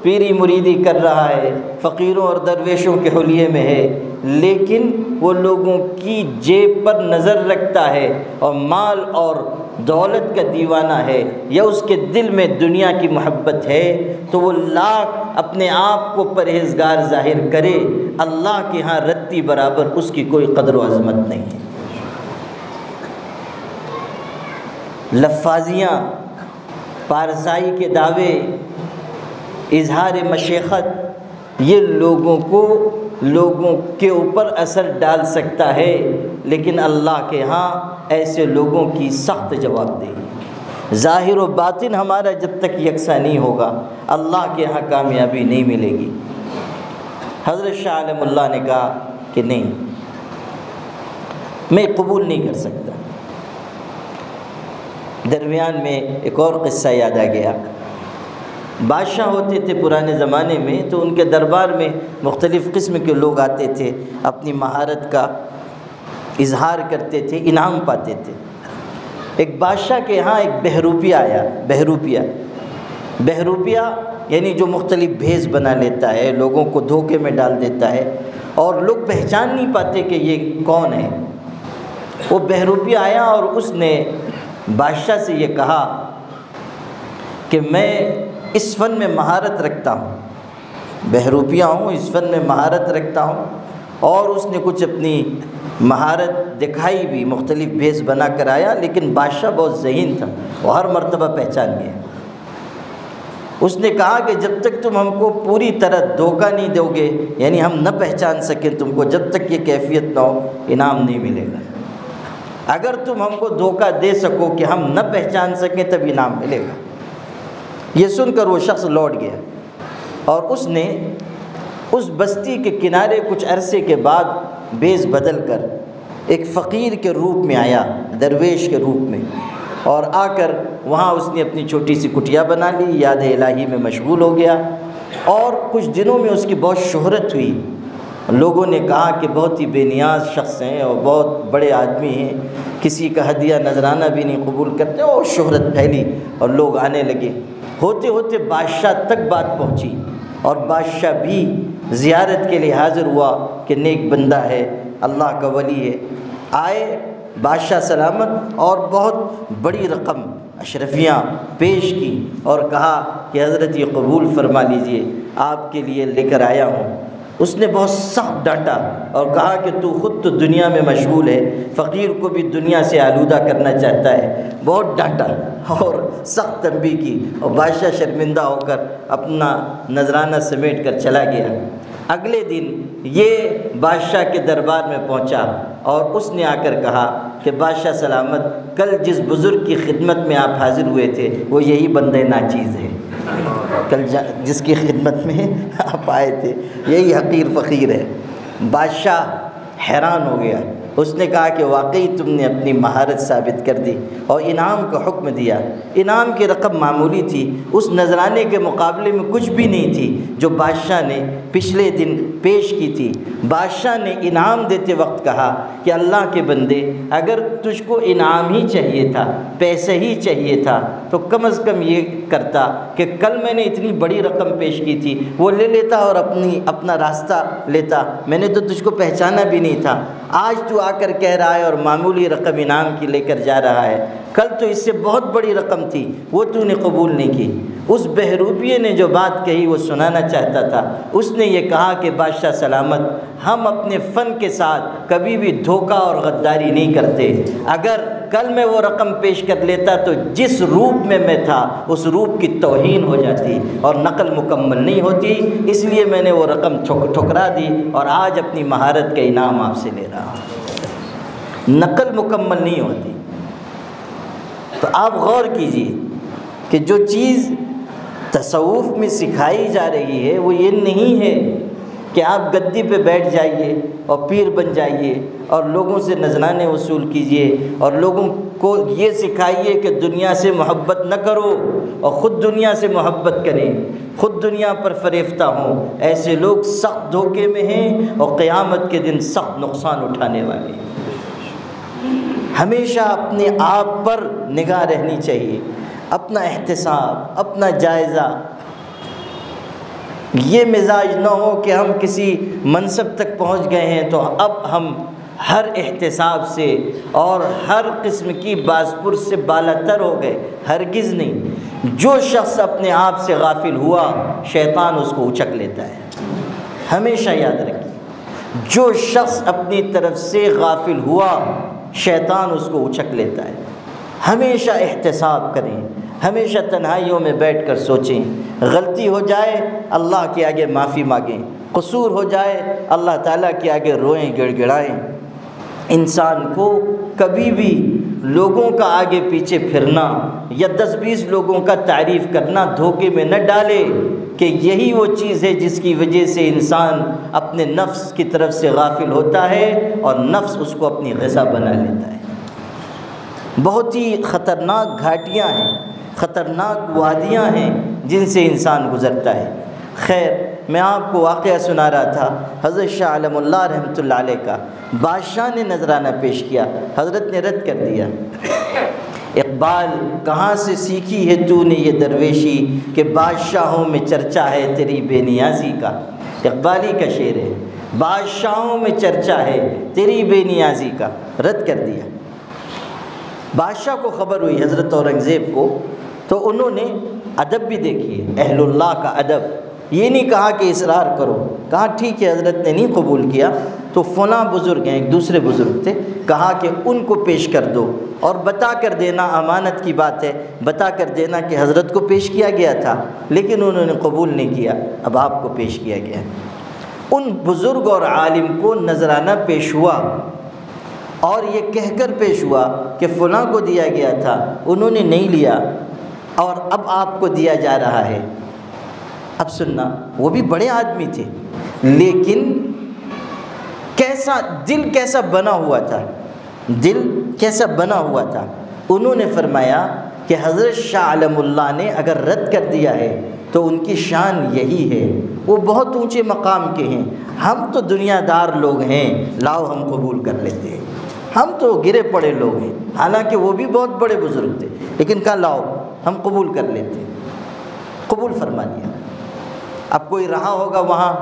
پیری مریدی کر رہا ہے، فقیروں اور درویشوں کے حلیے میں ہے، لیکن وہ لوگوں کی جیب پر نظر رکھتا ہے اور مال اور دولت کا دیوانہ ہے، یا اس کے دل میں دنیا کی محبت ہے، تو وہ لاکھ اپنے آپ کو پرہیزگار ظاہر کرے، اللہ کے ہاں رتی برابر اس کی کوئی قدر و عظمت نہیں ہے۔ لفاظیاں، پارسائی کے دعوے، اظہار مشیخت، یہ لوگوں کے اوپر اثر ڈال سکتا ہے، لیکن اللہ کے ہاں ایسے لوگوں کی سخت جواب دہی۔ ظاہر و باطن ہمارا جب تک یکساں نہیں ہوگا، اللہ کے ہاں کامیابی نہیں ملے گی۔ حضرت شاہ عالم اللہ نے کہا کہ نہیں، میں قبول نہیں کر سکتا۔ درمیان میں ایک اور قصہ یاد آ گیا۔ بادشاہ ہوتے تھے پرانے زمانے میں، تو ان کے دربار میں مختلف قسم کے لوگ آتے تھے، اپنی مہارت کا اظہار کرتے تھے، انعام پاتے تھے۔ ایک بادشاہ کے ہاں ایک بہروپیہ آیا۔ بہروپیہ یعنی جو مختلف بھیس بنا لیتا ہے، لوگوں کو دھوکے میں ڈال دیتا ہے، اور لوگ پہچان نہیں پاتے کہ یہ کون ہے۔ وہ بہروپیہ آیا اور اس نے بادشاہ سے یہ کہا کہ میں اس فن میں مہارت رکھتا ہوں، بہروپیہ ہوں، اس فن میں مہارت رکھتا ہوں۔ اور اس نے کچھ اپنی مہارت دکھائی بھی، مختلف بھیس بنا کر آیا، لیکن بادشاہ بہت ذہین تھا، وہ ہر مرتبہ پہچان گیا۔ اس نے کہا کہ جب تک تم ہم کو پوری طرح دھوکہ نہیں دو گے، یعنی ہم نہ پہچان سکیں تم کو، جب تک یہ کیفیت نہ ہو انعام نہیں ملے گا۔ اگر تم ہم کو دھوکہ دے سکو کہ ہم نہ پہچان سکیں تب انعام ملے گا۔ یہ سن کر وہ شخص لوٹ گیا، اور اس نے اس بستی کے کنارے کچھ عرصے کے بعد بیس بدل کر ایک فقیر کے روپ میں آیا، درویش کے روپ میں، اور آ کر وہاں اس نے اپنی چھوٹی سی کٹیا بنا لی، یاد الہی میں مشغول ہو گیا، اور کچھ دنوں میں اس کی بہت شہرت ہوئی۔ لوگوں نے کہا کہ بہت ہی بے نیاز شخص ہیں اور بہت بڑے آدمی ہیں، کسی کا ہدیہ نذرانہ بھی نہیں قبول کرتے، اور شہرت پھیلی اور لوگ آنے لگے۔ ہوتے ہوتے بادشاہ تک بات پہنچی، اور بادشاہ بھی زیارت کے لیے حاضر ہوا کہ نیک بندہ ہے، اللہ کا ولی ہے۔ آئے بادشاہ سلامت، اور بہت بڑی رقم اشرفیاں پیش کی اور کہا کہ حضرت یہ قبول فرما لیجئے، آپ کے لیے لے کر آیا ہوں۔ اس نے بہت سخت ڈانٹا اور کہا کہ تو خود تو دنیا میں مشغول ہے، فقیر کو بھی دنیا سے آلودہ کرنا چاہتا ہے۔ بہت ڈانٹا اور سخت تنبیہ کی، اور بادشاہ شرمندہ ہو کر اپنا نذرانہ سمیٹ کر چلا گیا۔ اگلے دن یہ بادشاہ کے دربار میں پہنچا، اور اس نے آ کر کہا کہ بادشاہ سلامت، کل جس بزرگ کی خدمت میں آپ حاضر ہوئے تھے وہ یہی بندہ ناچیز ہے، کل جس کی خدمت میں آپ آئے تھے یہی حقیر فقیر ہے۔ بادشاہ حیران ہو گیا، اس نے کہا کہ واقعی تم نے اپنی مہارت ثابت کر دی، اور انعام کا حکم دیا۔ انعام کی رقم معمولی تھی، اس نذرانے کے مقابلے میں کچھ بھی نہیں تھی جو بادشاہ نے پچھلے دن پیش کی تھی۔ بادشاہ نے انعام دیتے وقت کہا کہ اللہ کے بندے، اگر تجھ کو انعام ہی چاہیے تھا، پیسے ہی چاہیے تھا، تو کم از کم یہ کرتا کہ کل میں نے اتنی بڑی رقم پیش کی تھی، وہ لے لیتا اور اپنا راستہ لیتا، میں نے تو تجھ کو پہچانا بھی نہیں تھا۔ آج تو آ کر کہہ رہا ہے اور معمولی رقم انعام کی لے کر جا رہا ہے، کل تو اس سے بہت بڑی رقم تھی، وہ تو نے قبول نہیں کی۔ اس بہروپیے نے جو بات کہی وہ سنانا چاہتا تھا۔ اس نے یہ کہا کہ بادشاہ سلامت، ہم اپنے فن کے ساتھ کبھی بھی دھوکہ اور غداری نہیں کرتے۔ اگر کل میں وہ رقم پیش کر لیتا تو جس روپ میں میں تھا اس روپ کی توہین ہو جاتی اور نقل مکمل نہیں ہوتی، اس لیے میں نے وہ رقم ٹھکرا دی، اور آج اپنی مہارت کا انعام آپ سے لے رہا ہوں۔ نقل مکمل نہیں ہوتی۔ تو آپ غور کیجئے کہ جو چیز تصوف میں سکھائی جا رہی ہے وہ یہ نہیں ہے کہ آپ گدی پہ بیٹھ جائیے اور پیر بن جائیے اور لوگوں سے نذرانے وصول کیجئے، اور لوگوں کو یہ سکھائیے کہ دنیا سے محبت نہ کرو اور خود دنیا سے محبت کریں، خود دنیا پر فریفتہ ہوں۔ ایسے لوگ سخت دھوکے میں ہیں اور قیامت کے دن سخت نقصان اٹھانے والے ہیں۔ ہمیشہ اپنے آپ پر نگاہ رہنی چاہیے، اپنا احتساب، اپنا جائزہ۔ یہ مزاج نہ ہو کہ ہم کسی منصب تک پہنچ گئے ہیں تو اب ہم ہر احتساب سے اور ہر قسم کی بازپرس سے بالاتر ہو گئے۔ ہرگز نہیں۔ جو شخص اپنے آپ سے غافل ہوا شیطان اس کو اچک لیتا ہے، ہمیشہ یاد رکھیے۔ جو شخص اپنی طرف سے غافل ہوا شیطان اس کو اچک لیتا ہے۔ ہمیشہ احتساب کریں، ہمیشہ تنہائیوں میں بیٹھ کر سوچیں، غلطی ہو جائے اللہ کے آگے معافی مانگیں، قصور ہو جائے اللہ تعالیٰ کے آگے روئیں گڑ گڑائیں۔ انسان کو کبھی بھی لوگوں کا آگے پیچھے پھرنا یا 10-20 لوگوں کا تعریف کرنا دھوکے میں نہ ڈالے کہ یہی وہ چیز ہے جس کی وجہ سے انسان اپنے نفس کی طرف سے غافل ہوتا ہے اور نفس اس کو اپنی غذا بنا لیتا ہے۔ بہت ہی خطرناک گھاٹیاں ہیں، خطرناک وادیاں ہیں جن سے انسان گزرتا ہے۔ خیر، میں آپ کو واقعہ سنا رہا تھا حضرت شاہ عالم اللہ رحمۃ اللہ علیہ کا۔ بادشاہ نے نذرانہ پیش کیا، حضرت نے رد کر دیا۔ اقبال، کہاں سے سیکھی ہے تو نے یہ درویشی کہ بادشاہوں میں چرچا ہے تیری بے نیازی کا۔ اقبالی کا شعر ہے، بادشاہوں میں چرچا ہے تیری بے نیازی کا، رد کر دیا۔ بادشاہ کو خبر ہوئی حضرت اورنگزیب کو، تو انہوں نے ادب بھی دیکھیے، اہل اللہ کا ادب۔ یہ نہیں کہا کہ اصرار کرو، کہا ٹھیک ہے حضرت نے نہیں قبول کیا تو فلاں بزرگ ہیں، ایک دوسرے بزرگ تھے، کہا کہ ان کو پیش کر دو اور بتا کر دینا، امانت کی بات ہے، بتا کر دینا کہ حضرت کو پیش کیا گیا تھا لیکن انہوں نے قبول نہیں کیا، اب آپ کو پیش کیا گیا۔ ان بزرگ اور عالم کو نذرانہ پیش ہوا اور یہ کہہ کر پیش ہوا کہ فلاں کو دیا گیا تھا، انہوں نے نہیں لیا اور اب آپ کو دیا جا رہا ہے۔ اب سننا، وہ بھی بڑے آدمی تھے لیکن کیسا دل کیسا بنا ہوا تھا، دل کیسا بنا ہوا تھا۔ انہوں نے فرمایا کہ حضرت شاہ عالم اللہ نے اگر رد کر دیا ہے تو ان کی شان یہی ہے، وہ بہت اونچے مقام کے ہیں، ہم تو دنیا دار لوگ ہیں، لاؤ ہم قبول کر لیتے ہیں، ہم تو گرے پڑے لوگ ہیں، حالانکہ وہ بھی بہت بڑے بزرگ تھے، لیکن کہا لاؤ ہم قبول کر لیتے ہیں، قبول فرما لیا۔ اب کوئی رہا ہوگا وہاں،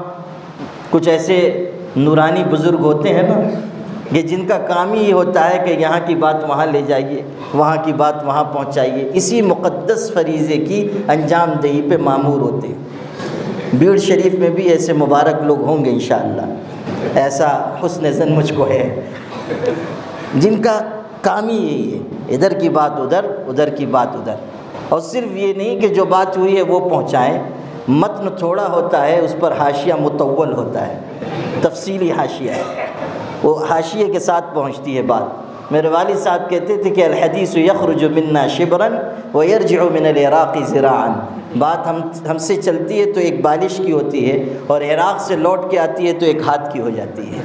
کچھ ایسے نورانی بزرگ ہوتے ہیں نا کہ جن کا کام ہی ہوتا ہے کہ یہاں کی بات وہاں لے جائیے، وہاں کی بات وہاں پہنچائیے، اسی مقدس فریضے کی انجام دہی پہ مامور ہوتے ہیں۔ بیڑ شریف میں بھی ایسے مبارک لوگ ہوں گے انشاءاللہ، ایسا حسن ظن مجھ کو ہے، جن کا کام ہی یہی ہے، ادھر کی بات ادھر، ادھر کی بات ادھر، اور صرف یہ نہیں کہ جو بات ہوئی ہے وہ پہنچائیں، متن تھوڑا ہوتا ہے اس پر حاشیہ مطول ہوتا ہے، تفصیلی حاشیہ ہے، وہ حاشیے کے ساتھ پہنچتی ہے بات۔ میرے والد صاحب کہتے تھے کہ الحدیث یخرج منا شبرا ویرجع من العراق ذراعا، بات ہم سے چلتی ہے تو ایک بالش کی ہوتی ہے، اور عراق سے لوٹ کے آتی ہے تو ایک ہاتھ کی ہو جاتی ہے،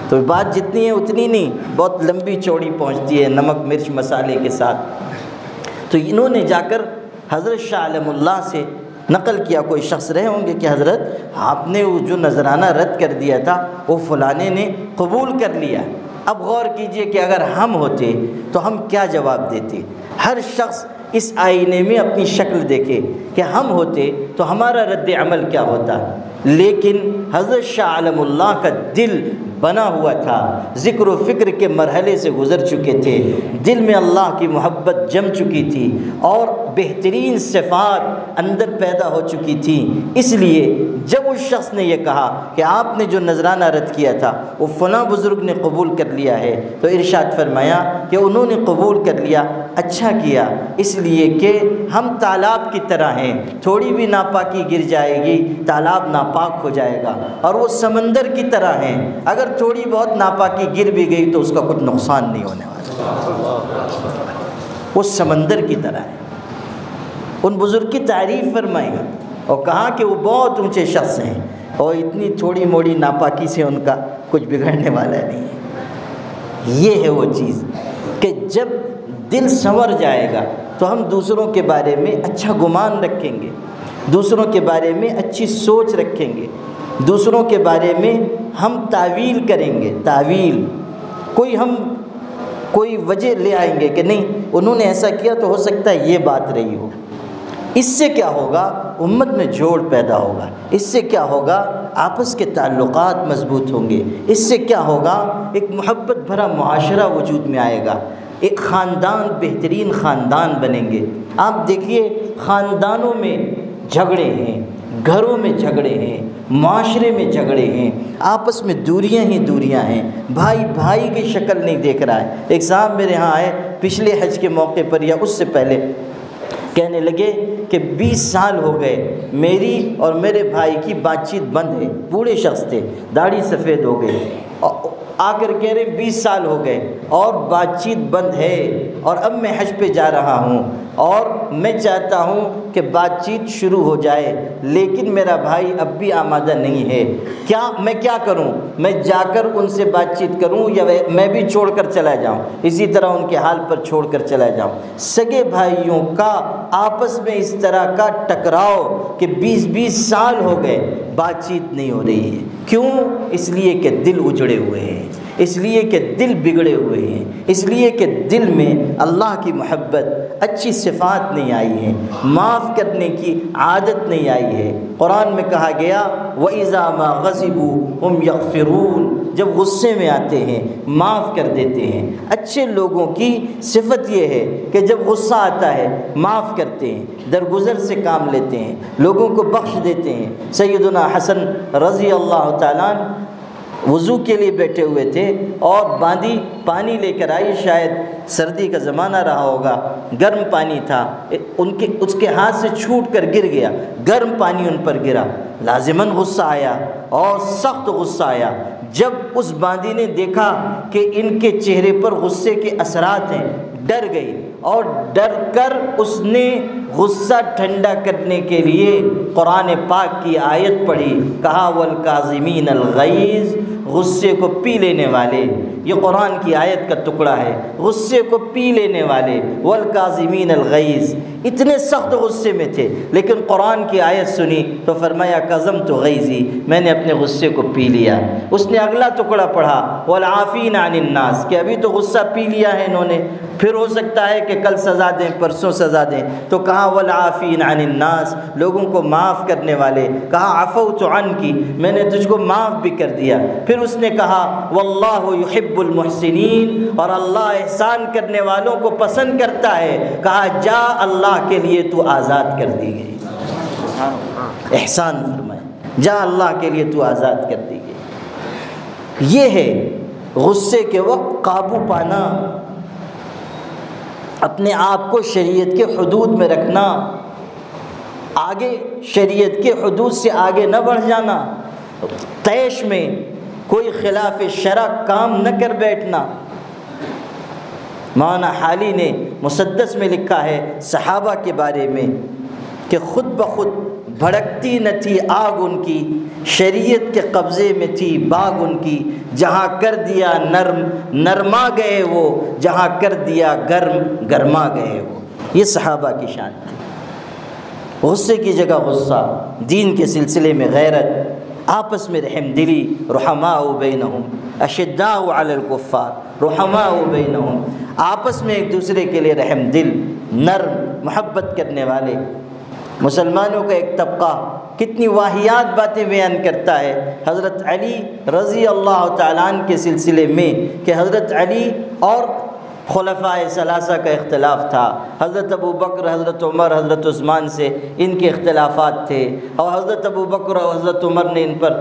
تو بات جتنی ہے اتنی نہیں، بہت لمبی چوڑی پہنچتی ہے نمک مرچ مسالے کے ساتھ۔ تو انہوں نے جا کر حضرت شاہ عالم اللہ سے نقل کیا، کوئی شخص رہے ہوں گے کہ حضرت آپ نے وہ جو نذرانہ رد کر دیا تھا وہ فلانے نے قبول کر لیا۔ اب غور کیجئے کہ اگر ہم ہوتے تو ہم کیا جواب دیتے۔ ہر شخص اس آئینے میں اپنی شکل دیکھے کہ ہم ہوتے تو ہمارا رد عمل کیا ہوتا، لیکن حضرت شاہ عالم اللہ کا دل بنا ہوا تھا، ذکر و فکر کے مرحلے سے گزر چکے تھے، دل میں اللہ کی محبت جم چکی تھی اور بہترین صفات اندر پیدا ہو چکی تھی۔ اس لیے جب اس شخص نے یہ کہا کہ آپ نے جو نذرانہ رد کیا تھا وہ فلاں بزرگ نے قبول کر لیا ہے، تو ارشاد فرمایا کہ انہوں نے قبول کر لیا، اچھا کیا، اس لیے کہ ہم تالاب کی طرح ہیں، تھوڑی بھی ناپاکی گر جائے گی تالاب ناپاک ہو جائے گا، اور وہ سمندر کی طرح ہیں، اگر تھوڑی بہت ناپاکی گر بھی گئی تو اس کا کچھ نقصان نہیں ہونے والا، وہ سمندر کی طرح ہے۔ ان بزرگ کی تعریف فرمائی اور کہا کہ وہ بہت اونچے شخص ہیں اور اتنی تھوڑی موڑی ناپاکی سے ان کا کچھ بگڑنے والا نہیں ہے۔ یہ ہے وہ چیز کہ جب دل سنور جائے گا تو ہم دوسروں کے بارے میں اچھا گمان رکھیں گے، دوسروں کے بارے میں اچھی سوچ رکھیں گے، دوسروں کے بارے میں ہم تعویل کریں گے، تعویل کوئی وجہ لے آئیں گے کہ نہیں انہوں نے ایسا کیا تو ہو سکتا ہے یہ بات رہی ہو۔ اس سے کیا ہوگا؟ امت میں جوڑ پیدا ہوگا، اس سے کیا ہوگا؟ آپس کے تعلقات مضبوط ہوں گے، اس سے کیا ہوگا؟ ایک محبت بھرا معاشرہ وجود میں آئے گا، ایک خاندان بہترین خاندان بنیں گے۔ آپ دیکھیے خاندانوں میں جھگڑے ہیں، گھروں میں جھگڑے ہیں، معاشرے میں جھگڑے ہیں، آپس میں دوریاں ہی دوریاں ہیں، بھائی بھائی کی شکل نہیں دیکھ رہا ہے۔ ایک صاحب میرے ہاں آئے پچھلے حج کے موقع پر یا اس سے پہلے، کہنے لگے کہ 20 سال ہو گئے میری اور میرے بھائی کی بات چیت بند ہے، بوڑھے شخص تھے، داڑھی سفید ہو گئی، آ کر کہہ رہے 20 سال ہو گئے اور بات چیت بند ہے، اور اب میں حج پہ جا رہا ہوں اور میں چاہتا ہوں کہ بات چیت شروع ہو جائے، لیکن میرا بھائی اب بھی آمادہ نہیں ہے، میں کیا کروں؟ میں جا کر ان سے بات چیت کروں یا میں بھی چھوڑ کر چلا جاؤں، اسی طرح ان کے حال پر چھوڑ کر چلا جاؤں؟ سگے بھائیوں کا آپس میں اس طرح کا ٹکراؤ کہ 20 سال ہو گئے بات چیت نہیں ہو رہی ہے، کیوں؟ اس لیے کہ دل اجڑے ہوئے ہیں، اس لیے کہ دل بگڑے ہوئے ہیں، اس لیے کہ دل میں اللہ کی محبت، اچھی صفات نہیں آئی ہیں، معاف کرنے کی عادت نہیں آئی ہے۔ قرآن میں کہا گیا وَإِذَا مَا غَضِبُوا هُمْ يَغْفِرُونَ، جب غصے میں آتے ہیں معاف کر دیتے ہیں۔ اچھے لوگوں کی صفت یہ ہے کہ جب غصہ آتا ہے معاف کرتے ہیں، درگزر سے کام لیتے ہیں، لوگوں کو بخش دیتے ہیں۔ سیدنا حسن رضی اللہ تعالیٰ وضو کے لیے بیٹھے ہوئے تھے اور باندھی پانی لے کر آئی، شاید سردی کا زمانہ رہا ہوگا، گرم پانی تھا، اس کے ہاتھ سے چھوٹ کر گر گیا، گرم پانی ان پر گرا، لازماً غصہ آیا اور سخت غصہ آیا۔ جب اس باندھی نے دیکھا کہ ان کے چہرے پر غصے کے اثرات ہیں، ڈر گئی اور ڈر کر اس نے غصہ ٹھنڈا کرنے کے لیے قرآن پاک کی آیت پڑھی، کہا وَالْكَاظِمِينَ الْغَيْظَ غصے کو پی لینے والے، یہ قرآن کی آیت کا ٹکڑا ہے، غصے کو پی لینے والے، والکاظمین الغیظ، اتنے سخت غصے میں تھے، لیکن قرآن کی آیت سنی تو فرمایا کظمت غیظی، میں نے اپنے غصے کو پی لیا۔ اس نے اگلا ٹکڑا پڑھا والعافین عن الناس، کہ ابھی تو غصہ پی لیا ہے انہوں نے، پھر ہو سکتا ہے کہ کل سزا دیں، پرسوں سزا دیں، تو کہا والعافین عن الناس، لوگوں کو معاف کرنے والے، کہا عفوت عنک، میں نے تجھ کو معاف بھی کر دیا۔ پھر اس نے کہا واللہ یحب المحسنین، اور اللہ احسان کرنے والوں کو پسند کرتا ہے، کہا جا اللہ کے لیے تو آزاد کر دی گئی، احسان فرمائے، جا اللہ کے لیے تو آزاد کر دی گئی۔ یہ ہے غصے کے وقت قابو پانا، اپنے آپ کو شریعت کے حدود میں رکھنا، آگے شریعت کے حدود سے آگے نہ بڑھ جانا، طیش میں کوئی خلاف شرع کام نہ کر بیٹھنا۔ مولانا حالی نے مسدس میں لکھا ہے صحابہ کے بارے میں کہ خود بخود بھڑکتی نہ تھی آگ ان کی، شریعت کے قبضے میں تھی باغ ان کی، جہاں کر دیا نرم نرما گئے وہ، جہاں کر دیا گرم گرما گئے وہ۔ یہ صحابہ کی شان تھی۔ غصے کی جگہ غصہ، دین کے سلسلے میں غیرت، آپس میں رحم دلی، رحماء بینہم اشداء علی الکفار رحماء بینہم، آپس میں ایک دوسرے کے لیے رحم دل، نرم، محبت کرنے والے۔ مسلمانوں کا ایک طبقہ کتنی واہیات باتیں بیان کرتا ہے حضرت علی رضی اللہ تعالیٰ عنہ کے سلسلے میں، کہ حضرت علی اور خلفائے ثلاثہ کا اختلاف تھا، حضرت ابو بکر، حضرت عمر، حضرت عثمان سے ان کے اختلافات تھے، اور حضرت ابو بکر اور حضرت عمر نے ان پر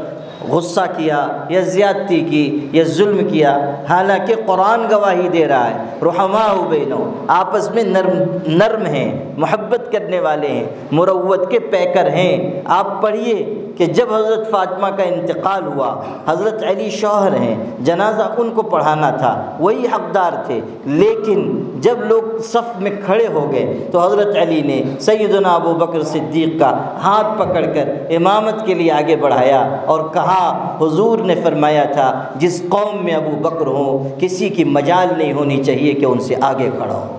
غصہ کیا یا زیادتی کی یا ظلم کیا، حالانکہ قرآن گواہی دے رہا ہے رحماء بینہم، آپس میں نرم ہیں، محبت کرنے والے ہیں، مروت کے پیکر ہیں۔ آپ پڑھیے کہ جب حضرت فاطمہ کا انتقال ہوا، حضرت علی شوہر ہیں، جنازہ ان کو پڑھانا تھا، وہی حقدار تھے، لیکن جب لوگ صف میں کھڑے ہو گئے تو حضرت علی نے سیدنا ابو بکر صدیق کا ہاتھ پکڑ کر امامت کے لیے آگے بڑھایا اور کہا حضور نے فرمایا تھا جس قوم میں ابو بکر ہوں کسی کی مجال نہیں ہونی چاہیے کہ ان سے آگے کھڑا ہو۔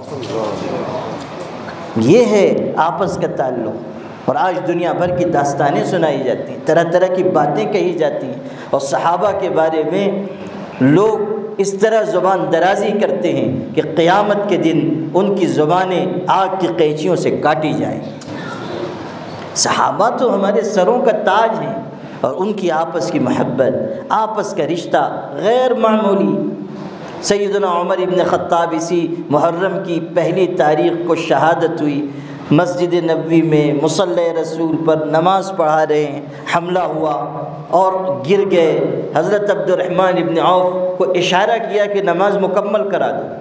یہ ہے آپس کا تعلق۔ اور آج دنیا بھر کی داستانیں سنائی جاتی ہیں، طرح طرح کی باتیں کہی جاتی ہیں، اور صحابہ کے بارے میں لوگ اس طرح زبان درازی کرتے ہیں کہ قیامت کے دن ان کی زبانیں آگ کی قینچیوں سے کاٹی جائیں۔ صحابہ تو ہمارے سروں کا تاج ہیں، اور ان کی آپس کی محبت، آپس کا رشتہ غیر معمولی۔ سیدنا عمر ابن خطاب اسی محرم کی پہلی تاریخ کو شہادت ہوئی، مسجد نبوی میں مصلی رسول پر نماز پڑھا رہے ہیں، حملہ ہوا اور گر گئے۔ حضرت عبد الرحمن ابن عوف کو اشارہ کیا کہ نماز مکمل کرا دو،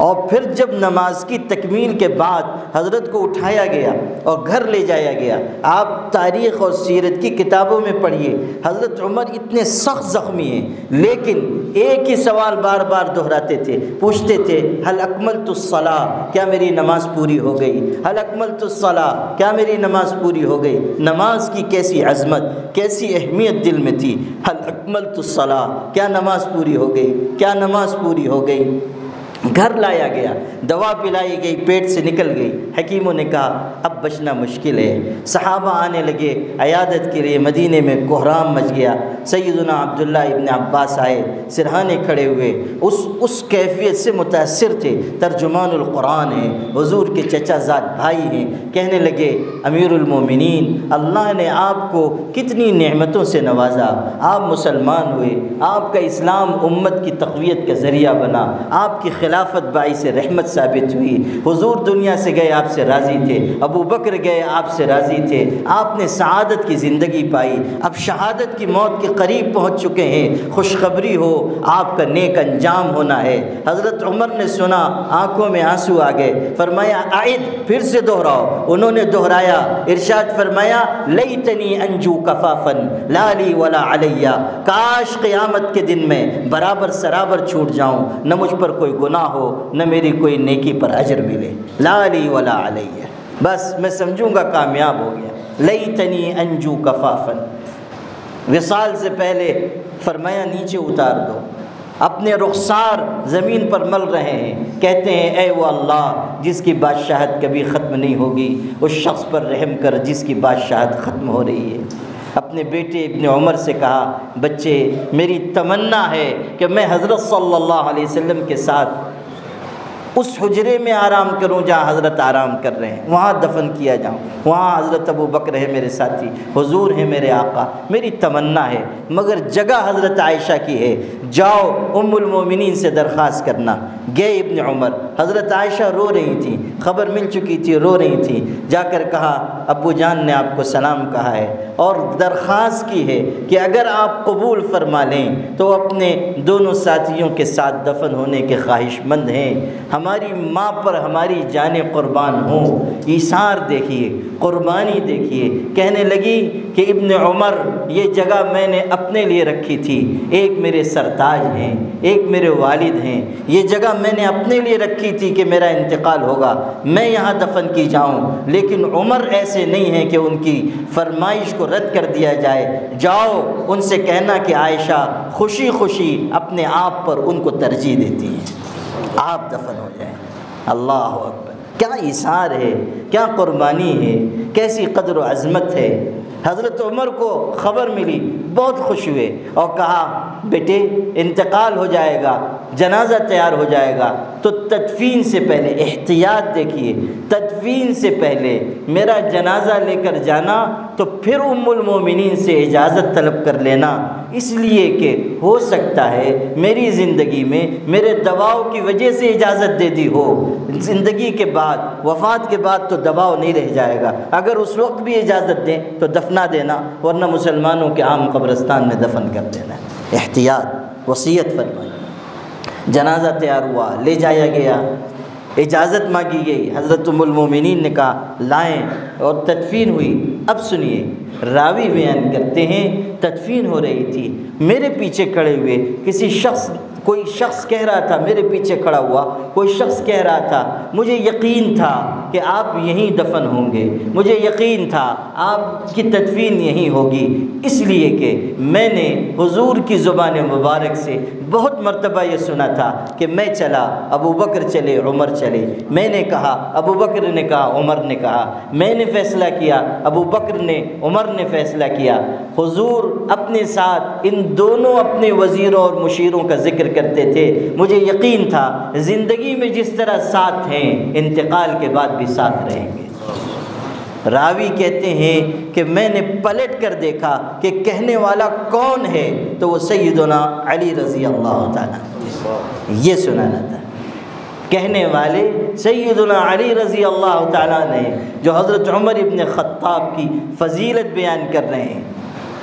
اور پھر جب نماز کی تکمیل کے بعد حضرت کو اٹھایا گیا اور گھر لے جایا گیا، آپ تاریخ اور سیرت کی کتابوں میں پڑھیے، حضرت عمر اتنے سخت زخمی ہیں، لیکن ایک ہی سوال بار بار دہراتے تھے، پوچھتے تھے حل اکملت الصلاۃ، کیا میری نماز پوری ہو گئی؟ حل اکملت الصلاۃ، کیا میری نماز پوری ہو گئی؟ نماز کی کیسی عظمت، کیسی اہمیت دل میں تھی۔ حل اکملت الصلاۃ، کیا نماز پوری ہو گئی؟ کیا نماز پوری ہو گئی؟ گھر لایا گیا، دوا پلائی گئی، پیٹ سے نکل گئی، حکیموں نے کہا اب بچنا مشکل ہے۔ صحابہ آنے لگے عیادت کے لیے، مدینے میں کوہرام مچ گیا۔ سیدنا عبداللہ ابن عباس آئے، سرہانے کھڑے ہوئے، اس کیفیت سے متاثر تھے، ترجمان القرآن ہیں، حضور کے چچا زاد بھائی ہیں، کہنے لگے امیر المومنین، اللہ نے آپ کو کتنی نعمتوں سے نوازا، آپ مسلمان ہوئے، آپ کا اسلام امت کی تقویت کا ذریعہ بنا، آپ کی خلافت باعث رحمت ثابت ہوئی، حضور دنیا سے گئے آپ سے راضی تھے، ابو بکر گئے آپ سے راضی تھے، آپ نے سعادت کی زندگی پائی، اب شہادت کی موت کے قریب پہنچ چکے ہیں، خوشخبری ہو آپ کا نیک انجام ہونا ہے۔ حضرت عمر نے سنا، آنکھوں میں آنسو آ گئے، فرمایا اعد، پھر سے دہراؤ۔ انہوں نے دہرایا، ارشاد فرمایا لیتنی انجو کفافا لا لی ولا علی، کاش قیامت کے دن میں برابر سرابر چھوٹ جاؤں، نہ مجھ پر کوئی گناہ ہو، نہ میری کوئی نیکی پر اجر ملے، لا لی ولا علی، بس میں سمجھوں گا کامیاب ہو گیا۔ لیتنی انجو کفافا، وصال سے پہلے فرمایا نیچے اتار دو۔ اپنے رخسار زمین پر مل رہے ہیں، کہتے ہیں اے وہ اللہ جس کی بادشاہت کبھی ختم نہیں ہوگی، اس شخص پر رحم کر جس کی بادشاہت ختم ہو رہی ہے۔ اپنے بیٹے ابن عمر سے کہا بچے میری تمنا ہے کہ میں حضرت صلی اللہ علیہ وسلم کے ساتھ اس حجرے میں آرام کروں جہاں حضرت آرام کر رہے ہیں، وہاں دفن کیا جاؤں، وہاں حضرت ابو بکر ہے میرے ساتھی، حضور ہیں میرے آقا، میری تمنا ہے، مگر جگہ حضرت عائشہ کی ہے، جاؤ ام المومنین سے درخواست کرنا۔ گئے ابن عمر، حضرت عائشہ رو رہی تھیں، خبر مل چکی تھی، رو رہی تھیں، جا کر کہا ابو جان نے آپ کو سلام کہا ہے اور درخواست کی ہے کہ اگر آپ قبول فرما لیں تو اپنے دونوں ساتھیوں کے ساتھ دفن ہونے کے خواہش مند ہیں، ہماری ماں پر ہماری جانیں قربان ہوں۔ ایثار دیکھیے، قربانی دیکھیے۔ کہنے لگی کہ ابن عمر یہ جگہ میں نے اپنے لیے رکھی تھی، ایک میرے سرتاج ہیں، ایک میرے والد ہیں، یہ جگہ میں نے اپنے لیے رکھی تھی کہ میرا انتقال ہوگا میں یہاں دفن کی جاؤں، لیکن عمر ایسے نہیں ہیں کہ ان کی فرمائش کو رد کر دیا جائے، جاؤ ان سے کہنا کہ عائشہ خوشی خوشی اپنے آپ پر ان کو ترجیح دیتی ہیں، آپ دفن ہو جائیں۔ اللہ اکبر، کیا ایثار ہے، کیا قربانی ہے، کیسی قدر و عظمت ہے۔ حضرت عمر کو خبر ملی، بہت خوش ہوئے اور کہا بیٹے انتقال ہو جائے گا، جنازہ تیار ہو جائے گا تو تدفین سے پہلے احتیاط دیکھیے، تدفین سے پہلے میرا جنازہ لے کر جانا تو پھر ام المومنین سے اجازت طلب کر لینا، اس لیے کہ ہو سکتا ہے میری زندگی میں میرے دباؤ کی وجہ سے اجازت دے دی ہو، زندگی کے بعد وفات کے بعد تو دباؤ نہیں رہ جائے گا، اگر اس وقت بھی اجازت دیں تو دفنا دینا، ورنہ مسلمانوں کے عام قبرستان میں دفن کر دینا۔ احتیاط، وصیت فرمائی۔ جنازہ تیار ہوا، لے جایا گیا، اجازت مانگی گئی، حضرت ام المومنین نے کہا لائیں اور تدفین ہوئی۔ اب سنیے، راوی بیان کرتے ہیں تدفین ہو رہی تھی، میرے پیچھے کھڑے ہوئے کوئی شخص کہہ رہا تھا، میرے پیچھے کھڑا ہوا کوئی شخص کہہ رہا تھا مجھے یقین تھا کہ آپ یہیں دفن ہوں گے، مجھے یقین تھا آپ کی تدفین یہیں ہوگی، اس لیے کہ میں نے حضور کی زبان مبارک سے بہت مرتبہ یہ سنا تھا کہ میں چلا ابو بکر چلے عمر چلے، میں نے کہا ابو بکر نے کہا عمر نے کہا، میں نے فیصلہ کیا ابو بکر نے عمر نے فیصلہ کیا۔ حضور اپنے ساتھ ان دونوں اپنے وزیروں اور مشیروں کا ذکر کرتے تھے، مجھے یقین تھا زندگی میں جس طرح ساتھ ہیں انتقال کے بعد بھی ساتھ رہیں گے۔ راوی کہتے ہیں کہ میں نے پلٹ کر دیکھا کہ کہنے والا کون ہے، تو وہ سیدنا علی رضی اللہ تعالیٰ، یہ سنانا تھا۔ کہنے والے سیدنا علی رضی اللہ تعالیٰ نے، جو حضرت عمر ابن خطاب کی فضیلت بیان کر رہے ہیں،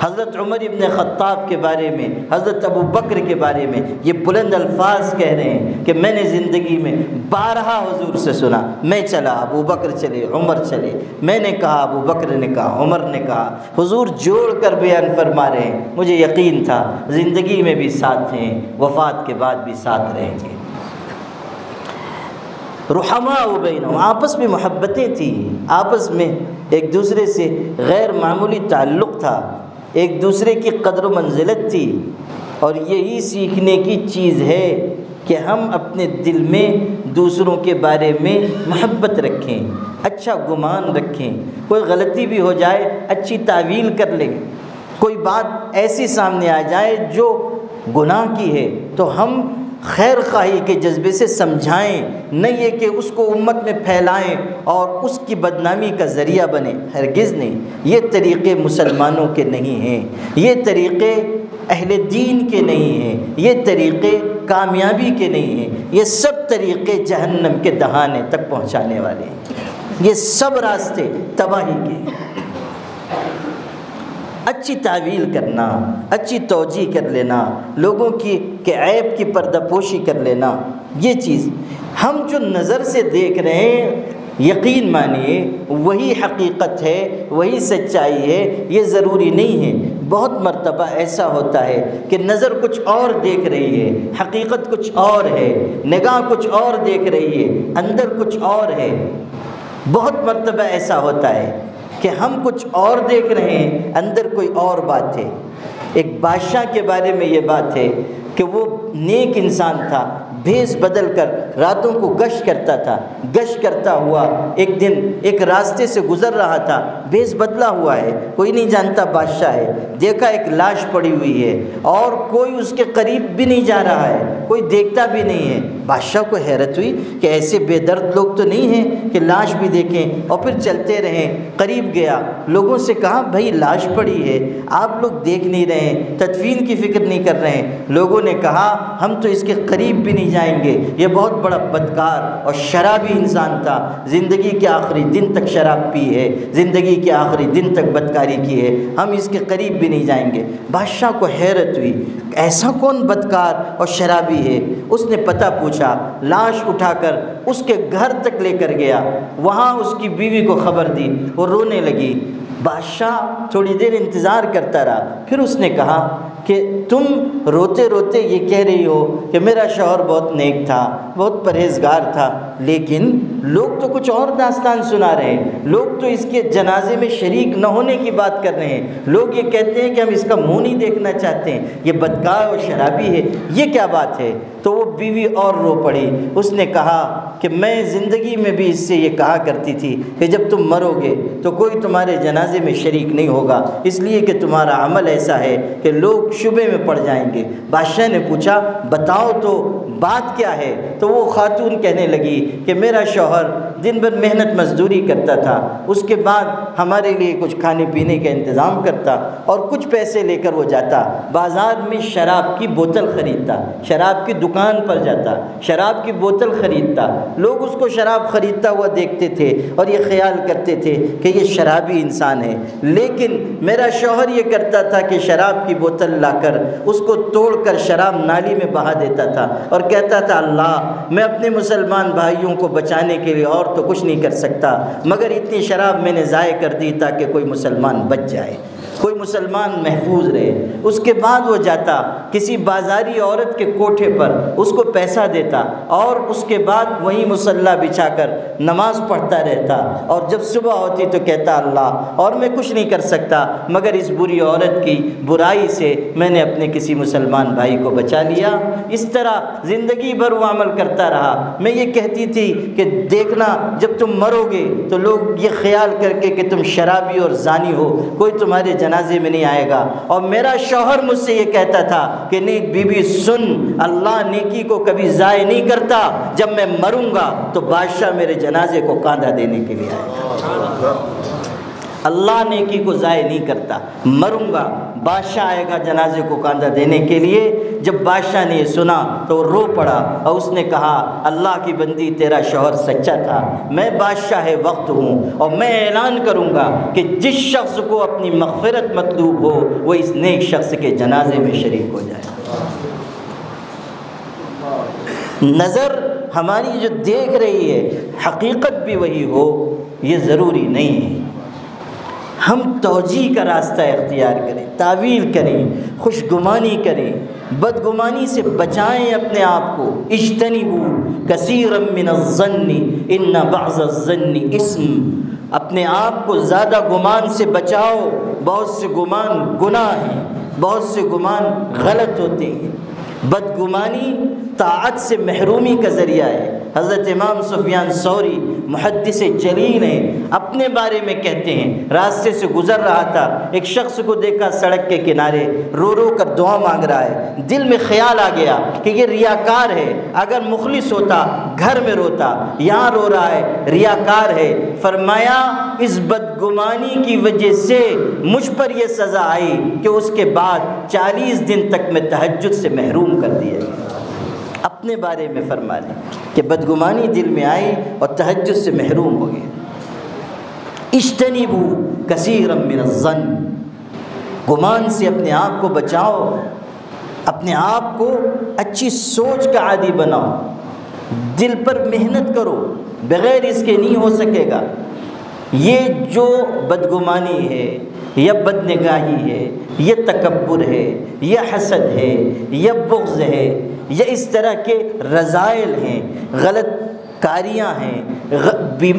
حضرت عمر ابن خطاب کے بارے میں، حضرت ابو بکر کے بارے میں یہ بلند الفاظ کہہ رہے ہیں کہ میں نے زندگی میں بارہا حضور سے سنا، میں چلا ابو بکر چلے عمر چلے، میں نے کہا ابو بکر نے کہا عمر نے کہا، حضور جوڑ کر بیان فرما رہے ہیں مجھے یقین تھا زندگی میں بھی ساتھ ہیں، وفات کے بعد بھی ساتھ رہیں گے۔ رحماء بینہم، آپس میں محبتیں تھیں، آپس میں ایک دوسرے سے غیر معمولی تعلق تھا، ایک دوسرے کی قدر و منزلت تھی، اور یہی سیکھنے کی چیز ہے کہ ہم اپنے دل میں دوسروں کے بارے میں محبت رکھیں، اچھا گمان رکھیں، کوئی غلطی بھی ہو جائے اچھی تعویل کر لیں، کوئی بات ایسی سامنے آ جائے جو گناہ کی ہے تو ہم خیر خواہی کے جذبے سے سمجھائیں، نہ یہ کہ اس کو امت میں پھیلائیں اور اس کی بدنامی کا ذریعہ بنیں، ہرگز نہیں، یہ طریقے مسلمانوں کے نہیں ہیں، یہ طریقے اہل دین کے نہیں ہیں، یہ طریقے کامیابی کے نہیں ہیں، یہ سب طریقے جہنم کے دہانے تک پہنچانے والے ہیں، یہ سب راستے تباہی کے ہیں۔ اچھی تعویل کرنا، اچھی توجیہ کر لینا، لوگوں کی کہ عیب کی پردہ پوشی کر لینا، یہ چیز ہم جو نظر سے دیکھ رہے ہیں یقین مانیے وہی حقیقت ہے، وہی سچائی ہے، یہ ضروری نہیں ہے۔ بہت مرتبہ ایسا ہوتا ہے کہ نظر کچھ اور دیکھ رہی ہے، حقیقت کچھ اور ہے، نگاہ کچھ اور دیکھ رہی ہے، اندر کچھ اور ہے۔ بہت مرتبہ ایسا ہوتا ہے کہ ہم کچھ اور دیکھ رہے ہیں، اندر کوئی اور بات ہے۔ ایک بادشاہ کے بارے میں یہ بات ہے کہ وہ نیک انسان تھا، بھیس بدل کر راتوں کو گشت کرتا تھا، گشت کرتا ہوا ایک دن ایک راستے سے گزر رہا تھا، بھیس بدلا ہوا ہے، کوئی نہیں جانتا بادشاہ ہے، دیکھا ایک لاش پڑی ہوئی ہے اور کوئی اس کے قریب بھی نہیں جا رہا ہے، کوئی دیکھتا بھی نہیں ہے۔ بادشاہ کو حیرت ہوئی کہ ایسے بے درد لوگ تو نہیں ہیں کہ لاش بھی دیکھیں، اور پھر چلتے رہیں۔ قریب گیا، لوگوں سے کہا بھائی لاش پڑی ہے، آپ لوگ دیکھ نہیں رہے ہیں، تدفین کی فکر نہیں کر رہے ہیں۔ لوگوں نے کہا ہم تو اس کے قریب بھی نہیں جائیں گے، یہ بہت بڑا بدکار اور شرابی انسان تھا، زندگی کے آخری دن تک شراب پی ہے، زندگی کے آخری دن تک بدکاری کی ہے، ہم اس کے قریب بھی نہیں جائیں گے۔ بادشاہ کو حیرت ہوئی، ایسا کون بدکار اور شرابی ہے؟ اس نے پتہ پوچھا، لاش اٹھا کر اس کے گھر تک لے کر گیا، وہاں اس کی بیوی کو خبر دی، وہ رونے لگی۔ بادشاہ تھوڑی دیر انتظار کرتا رہا، پھر اس نے کہا کہ تم روتے روتے یہ کہہ رہی ہو کہ میرا شوہر بہت نیک تھا، بہت پرہیزگار تھا، لیکن لوگ تو کچھ اور داستان سنا رہے ہیں، لوگ تو اس کے جنازے میں شریک نہ ہونے کی بات کر رہے ہیں، لوگ یہ کہتے ہیں کہ ہم اس کا منہ نہیں دیکھنا چاہتے ہیں، یہ بدکار اور شرابی ہے، یہ کیا بات ہے؟ تو وہ بیوی اور رو پڑی۔ اس نے کہا کہ میں زندگی میں بھی اس سے یہ کہا کرتی تھی کہ جب تم مرو گے تو کوئی تمہارے جنازے میں شریک نہیں ہوگا، اس لیے کہ تمہارا عمل ایسا ہے کہ لوگ شبے میں پڑ جائیں گے۔ بادشاہ نے پوچھا بتاؤ تو بات کیا ہے؟ تو وہ خاتون کہنے لگی کہ میرا شوہر دن بھر محنت مزدوری کرتا تھا، اس کے بعد ہمارے لیے کچھ کھانے پینے کا انتظام کرتا اور کچھ پیسے لے کر وہ جاتا بازار میں شراب کی بوتل خریدتا، شراب کی دکان پر جاتا، شراب کی بوتل خریدتا، لوگ اس کو شراب خریدتا ہوا دیکھتے تھے اور یہ خیال کرتے تھے کہ یہ شرابی انسان ہے، لیکن میرا شوہر یہ کرتا تھا کہ شراب کی بوتل لا کر اس کو توڑ کر شراب نالی میں بہا دیتا تھا اور کہتا تھا اللہ میں اپنے مسلمان بھائیوں کو بچانے کے لیے اور تو کچھ نہیں کر سکتا، مگر اتنی شراب میں نے ضائع کر دی تاکہ کوئی مسلمان بچ جائے، کوئی مسلمان محفوظ رہے۔ اس کے بعد وہ جاتا کسی بازاری عورت کے کوٹھے پر، اس کو پیسہ دیتا اور اس کے بعد وہیں مصلی بچھا کر نماز پڑھتا رہتا، اور جب صبح ہوتی تو کہتا اللہ اور میں کچھ نہیں کر سکتا مگر اس بری عورت کی برائی سے میں نے اپنے کسی مسلمان بھائی کو بچا لیا۔ اس طرح زندگی بھر وہ عمل کرتا رہا۔ میں یہ کہتی تھی کہ دیکھنا جب تم مرو گے تو لوگ یہ خیال کر کے کہ تم شرابی اور زانی ہو کوئی تمہارے جنازے میں نہیں آئے گا، اور میرا شوہر مجھ سے یہ کہتا تھا کہ نیک بی بی سن، اللہ نیکی کو کبھی ضائع نہیں کرتا، جب میں مروں گا تو بادشاہ میرے جنازے کو کاندھا دینے کے لیے آئے گا، اللہ نیکی کو ضائع نہیں کرتا، مروں گا بادشاہ آئے گا جنازے کو کاندھا دینے کے لیے۔ جب بادشاہ نے یہ سنا تو وہ رو پڑا اور اس نے کہا اللہ کی بندی تیرا شوہر سچا تھا، میں بادشاہ وقت ہوں اور میں اعلان کروں گا کہ جس شخص کو اپنی مغفرت مطلوب ہو وہ اس نیک شخص کے جنازے میں شریک ہو جائے۔ نظر ہماری جو دیکھ رہی ہے حقیقت بھی وہی ہو یہ ضروری نہیں ہے، ہم توجیہ کا راستہ اختیار کریں، تعویل کریں، خوشگمانی کریں، بدگمانی سے بچائیں اپنے آپ کو۔ اجتنبوا کثیرا من الظن ان بعض الظن اسم، اپنے آپ کو زیادہ گمان سے بچاؤ، بہت سے گمان گناہ ہیں، بہت سے گمان غلط ہوتے ہیں۔ بدگمانی طاعت سے محرومی کا ذریعہ ہے۔ حضرت امام سفیان ثوری محدث جلیل ہیں، اپنے بارے میں کہتے ہیں راستے سے گزر رہا تھا، ایک شخص کو دیکھا سڑک کے کنارے رو رو کر دعا مانگ رہا ہے، دل میں خیال آ گیا کہ یہ ریاکار ہے، اگر مخلص ہوتا گھر میں روتا، یہاں رو رہا ہے، ریاکار ہے۔ فرمایا اس بدگمانی کی وجہ سے مجھ پر یہ سزا آئی کہ اس کے بعد 40 دن تک میں تہجد سے محروم کر دیا گیا۔ اپنے بارے میں فرما لیں کہ بدگمانی دل میں آئی اور تہجد سے محروم ہو گئے۔ اجتنبوا کثیرا من الظن، گمان سے اپنے آپ کو بچاؤ، اپنے آپ کو اچھی سوچ کا عادی بناؤ، دل پر محنت کرو، بغیر اس کے نہیں ہو سکے گا۔ یہ جو بدگمانی ہے یا بدنگاہی ہے، یہ تکبر ہے، یہ حسد ہے، یہ بغض ہے، یہ اس طرح کے رذائل ہیں، غلط کاریاں ہیں،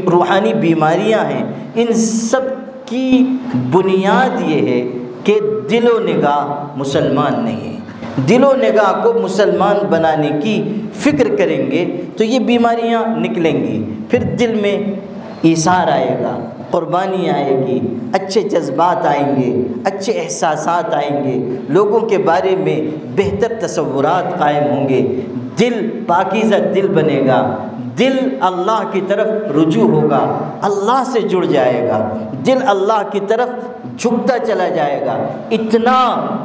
روحانی بیماریاں ہیں، ان سب کی بنیاد یہ ہے کہ دل و نگاہ مسلمان نہیں ہے۔ دل و نگاہ کو مسلمان بنانے کی فکر کریں گے تو یہ بیماریاں نکلیں گی، پھر دل میں ایثار آئے گا، قربانی آئے گی، اچھے جذبات آئیں گے، اچھے احساسات آئیں گے، لوگوں کے بارے میں بہتر تصورات قائم ہوں گے، دل پاکیزہ دل بنے گا، دل اللہ کی طرف رجوع ہوگا، اللہ سے جڑ جائے گا، دل اللہ کی طرف جھکتا چلا جائے گا، اتنا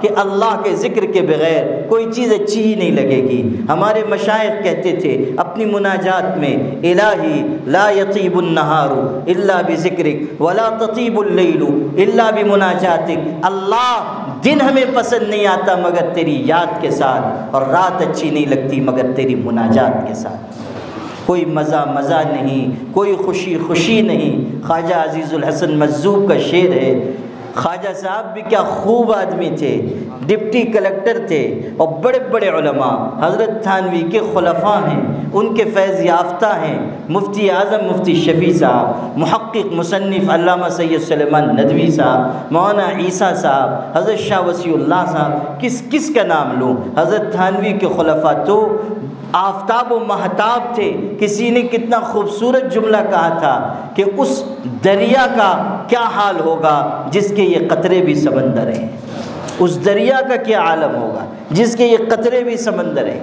کہ اللہ کے ذکر کے بغیر کوئی چیز اچھی ہی نہیں لگے گی۔ ہمارے مشائخ کہتے تھے اپنی مناجات میں، الہی لا یطیب النہار الا بذکرک ولا تطیب اللیل الا بمناجاتک، اللہ دن ہمیں پسند نہیں آتا مگر تیری یاد کے ساتھ، اور رات اچھی نہیں لگتی مگر تیری مناجات کے ساتھ۔ کوئی مزہ نہیں، کوئی خوشی نہیں۔ خواجہ عزیز الحسن مجذوب کا شعر ہے، خواجہ صاحب بھی کیا خوب آدمی تھے، ڈپٹی کلکٹر تھے اور بڑے بڑے علماء، حضرت تھانوی کے خلفاء ہیں، ان کے فیض یافتہ ہیں، مفتی اعظم مفتی شفیع صاحب، محقق مصنف علامہ سید سلیمان ندوی صاحب، مولانا عیسیٰ صاحب، حضرت شاہ وسیع اللہ صاحب، کس کا نام لوں؟ حضرت تھانوی کے خلفاء تو آفتاب و مہتاب تھے۔ کسی نے کتنا خوبصورت جملہ کہا تھا کہ اس دریا کا کیا حال ہوگا جس کے یہ قطرے بھی سمندر ہیں، اس دریا کا کیا عالم ہوگا جس کے یہ قطرے بھی سمندر ہیں۔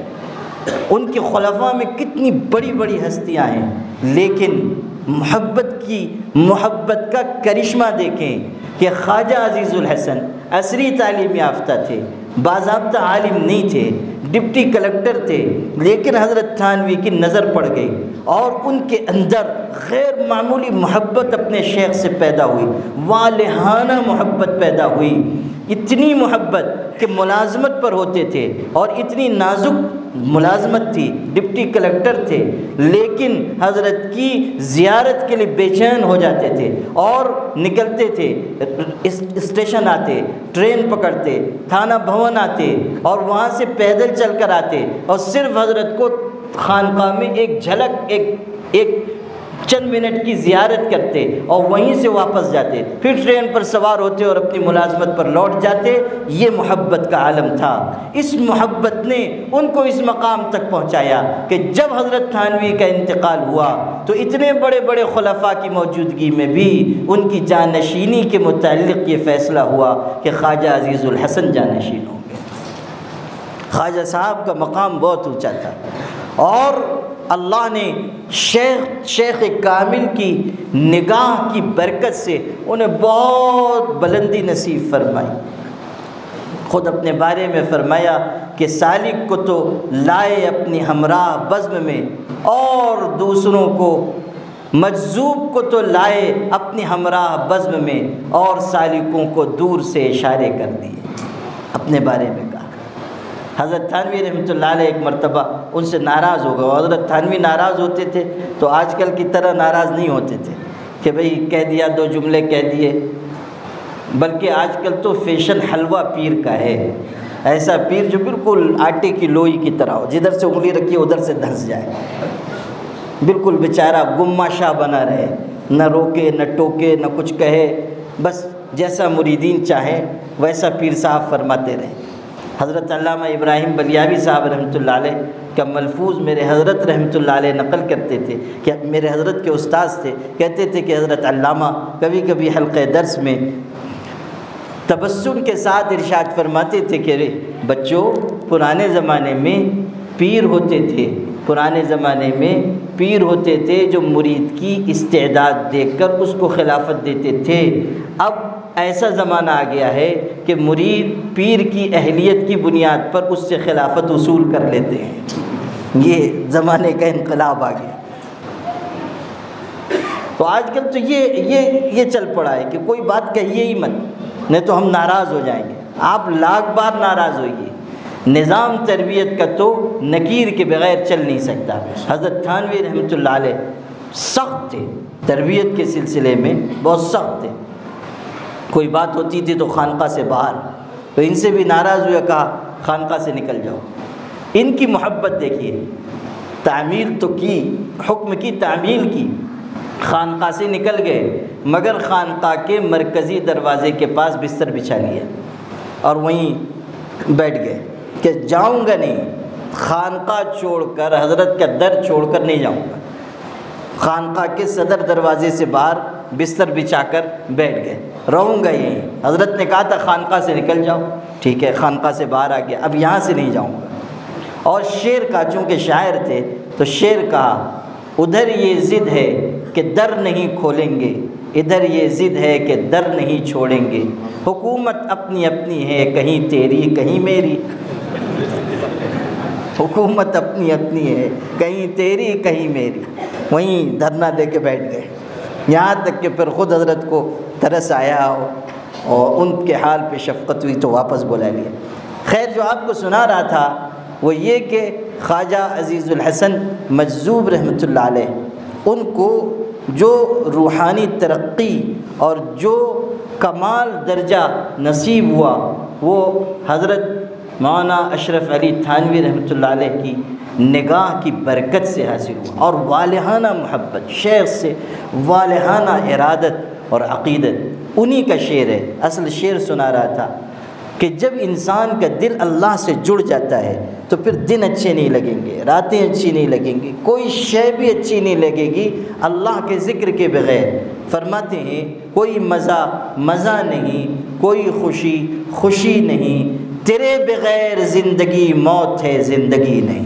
ان کے خلفاء میں کتنی بڑی بڑی ہستیاں ہیں، لیکن محبت کا کرشمہ دیکھیں کہ خواجہ عزیز الحسن عصری تعلیم یافتہ تھے، باضابطہ عالم نہیں تھے، ڈپٹی کلکٹر تھے، لیکن حضرت تھانوی کی نظر پڑ گئی اور ان کے اندر غیر معمولی محبت اپنے شیخ سے پیدا ہوئی، والہانہ محبت پیدا ہوئی، اتنی محبت کہ ملازمت پر ہوتے تھے اور اتنی نازک ملازمت تھی، ڈپٹی کلکٹر تھے، لیکن حضرت کی زیارت کے لیے بے چین ہو جاتے تھے اور نکلتے تھے، اسٹیشن آتے، ٹرین پکڑتے، تھانہ بھون آتے اور وہاں سے پیدل چل کر آتے اور صرف حضرت کو خانقاہ میں ایک جھلک ایک چند منٹ کی زیارت کرتے اور وہیں سے واپس جاتے، پھر ٹرین پر سوار ہوتے اور اپنی ملازمت پر لوٹ جاتے۔ یہ محبت کا عالم تھا۔ اس محبت نے ان کو اس مقام تک پہنچایا کہ جب حضرت تھانوی کا انتقال ہوا تو اتنے بڑے بڑے خلفاء کی موجودگی میں بھی ان کی جانشینی کے متعلق یہ فیصلہ ہوا کہ خواجہ عزیز الحسن جانشین ہوں گے۔ خواجہ صاحب کا مقام بہت اونچا تھا اور اللہ نے شیخ کامل کی نگاہ کی برکت سے انہیں بہت بلندی نصیب فرمائی۔ خود اپنے بارے میں فرمایا کہ سالک کو تو لائے اپنی ہمراہ بزم میں اور دوسروں کو، مجذوب کو تو لائے اپنی ہمراہ بزم میں اور سالکوں کو دور سے اشارے کر دیے۔ اپنے بارے میں کہا۔ حضرت تھانوی رحمۃ اللہ علیہ ایک مرتبہ ان سے ناراض ہو گئے۔ حضرت تھانوی ناراض ہوتے تھے تو آج کل کی طرح ناراض نہیں ہوتے تھے کہ بھئی کہہ دیا، دو جملے کہہ دیے، بلکہ آج کل تو فیشن حلوہ پیر کا ہے، ایسا پیر جو بالکل آٹے کی لوئی کی طرح ہو، جدھر سے انگلی رکھیے ادھر سے دھنس جائے، بالکل بیچارہ گمہ شاہ بنا رہے، نہ روکے نہ ٹوکے نہ کچھ کہے، بس جیسا مریدین چاہیں ویسا پیر صاحب فرماتے رہے۔ حضرت علامہ ابراہیم بلیاوی صاحب رحمۃ اللہ علیہ کا ملفوظ میرے حضرت رحمۃ اللہ علیہ نقل کرتے تھے کہ میرے حضرت کے استاذ تھے، کہتے تھے کہ حضرت علامہ کبھی کبھی حلقہ درس میں تبسم کے ساتھ ارشاد فرماتے تھے کہ بچوں، پرانے زمانے میں پیر ہوتے تھے، پرانے زمانے میں پیر ہوتے تھے جو مرید کی استعداد دیکھ کر اس کو خلافت دیتے تھے، اب ایسا زمانہ آ گیا ہے کہ مرید پیر کی اہلیت کی بنیاد پر اس سے خلافت وصول کر لیتے ہیں۔ یہ زمانے کا انقلاب آ گیا۔ تو آج کل تو یہ چل پڑا ہے کہ کوئی بات کہیے ہی مت، نہیں تو ہم ناراض ہو جائیں گے۔ آپ لاکھ بار ناراض ہوئیے، نظام تربیت کا تو نکیر کے بغیر چل نہیں سکتا۔ حضرت تھانوی رحمۃ اللہ علیہ سخت تھے، تربیت کے سلسلے میں بہت سخت تھے۔ کوئی بات ہوتی تھی تو خانقاہ سے باہر، تو ان سے بھی ناراض ہوئے، کہا خانقاہ سے نکل جاؤ۔ ان کی محبت دیکھیے، تعمیل تو کی، حکم کی تعمیل کی، خانقاہ سے نکل گئے مگر خانقاہ کے مرکزی دروازے کے پاس بستر بچھا لیا۔ اور وہیں بیٹھ گئے کہ جاؤں گا نہیں، خانقاہ چھوڑ کر، حضرت کا در چھوڑ کر نہیں جاؤں گا۔ خانقاہ کے صدر دروازے سے باہر بستر بچھا کر بیٹھ گئے، رہوں گا یہیں۔ حضرت نے کہا تھا خانقاہ سے نکل جاؤ، ٹھیک ہے، خانقاہ سے باہر آ گیا، اب یہاں سے نہیں جاؤں گا۔ اور شعر کا، چونکہ شاعر تھے تو شعر کہا، ادھر یہ ضد ہے کہ در نہیں کھولیں گے، ادھر یہ ضد ہے کہ در نہیں چھوڑیں گے، حکومت اپنی اپنی ہے، کہیں تیری کہیں میری، حکومت اپنی اپنی ہے، کہیں تیری کہیں میری۔ وہیں دھرنا دے کے بیٹھ گئے، یہاں تک کہ پھر خود حضرت کو ترس آیا اور ان کے حال پہ شفقت ہوئی تو واپس بلا لیا۔ خیر، جو آپ کو سنا رہا تھا وہ یہ کہ خواجہ عزیز الحسن مجذوب رحمۃ اللہ علیہ، ان کو جو روحانی ترقی اور جو کمال درجہ نصیب ہوا وہ حضرت مولانا اشرف علی تھانوی رحمۃ اللہ علیہ کی نگاہ کی برکت سے حاصل ہوا، اور والہانہ محبت، شیخ سے والہانہ ارادت اور عقیدت، انہی کا شعر ہے۔ اصل شعر سنا رہا تھا کہ جب انسان کا دل اللہ سے جڑ جاتا ہے تو پھر دن اچھے نہیں لگیں گے، راتیں اچھی نہیں لگیں گی، کوئی شے بھی اچھی نہیں لگے گی اللہ کے ذکر کے بغیر۔ فرماتے ہیں کوئی مزہ نہیں، کوئی خوشی نہیں، تیرے بغیر زندگی موت ہے، زندگی نہیں۔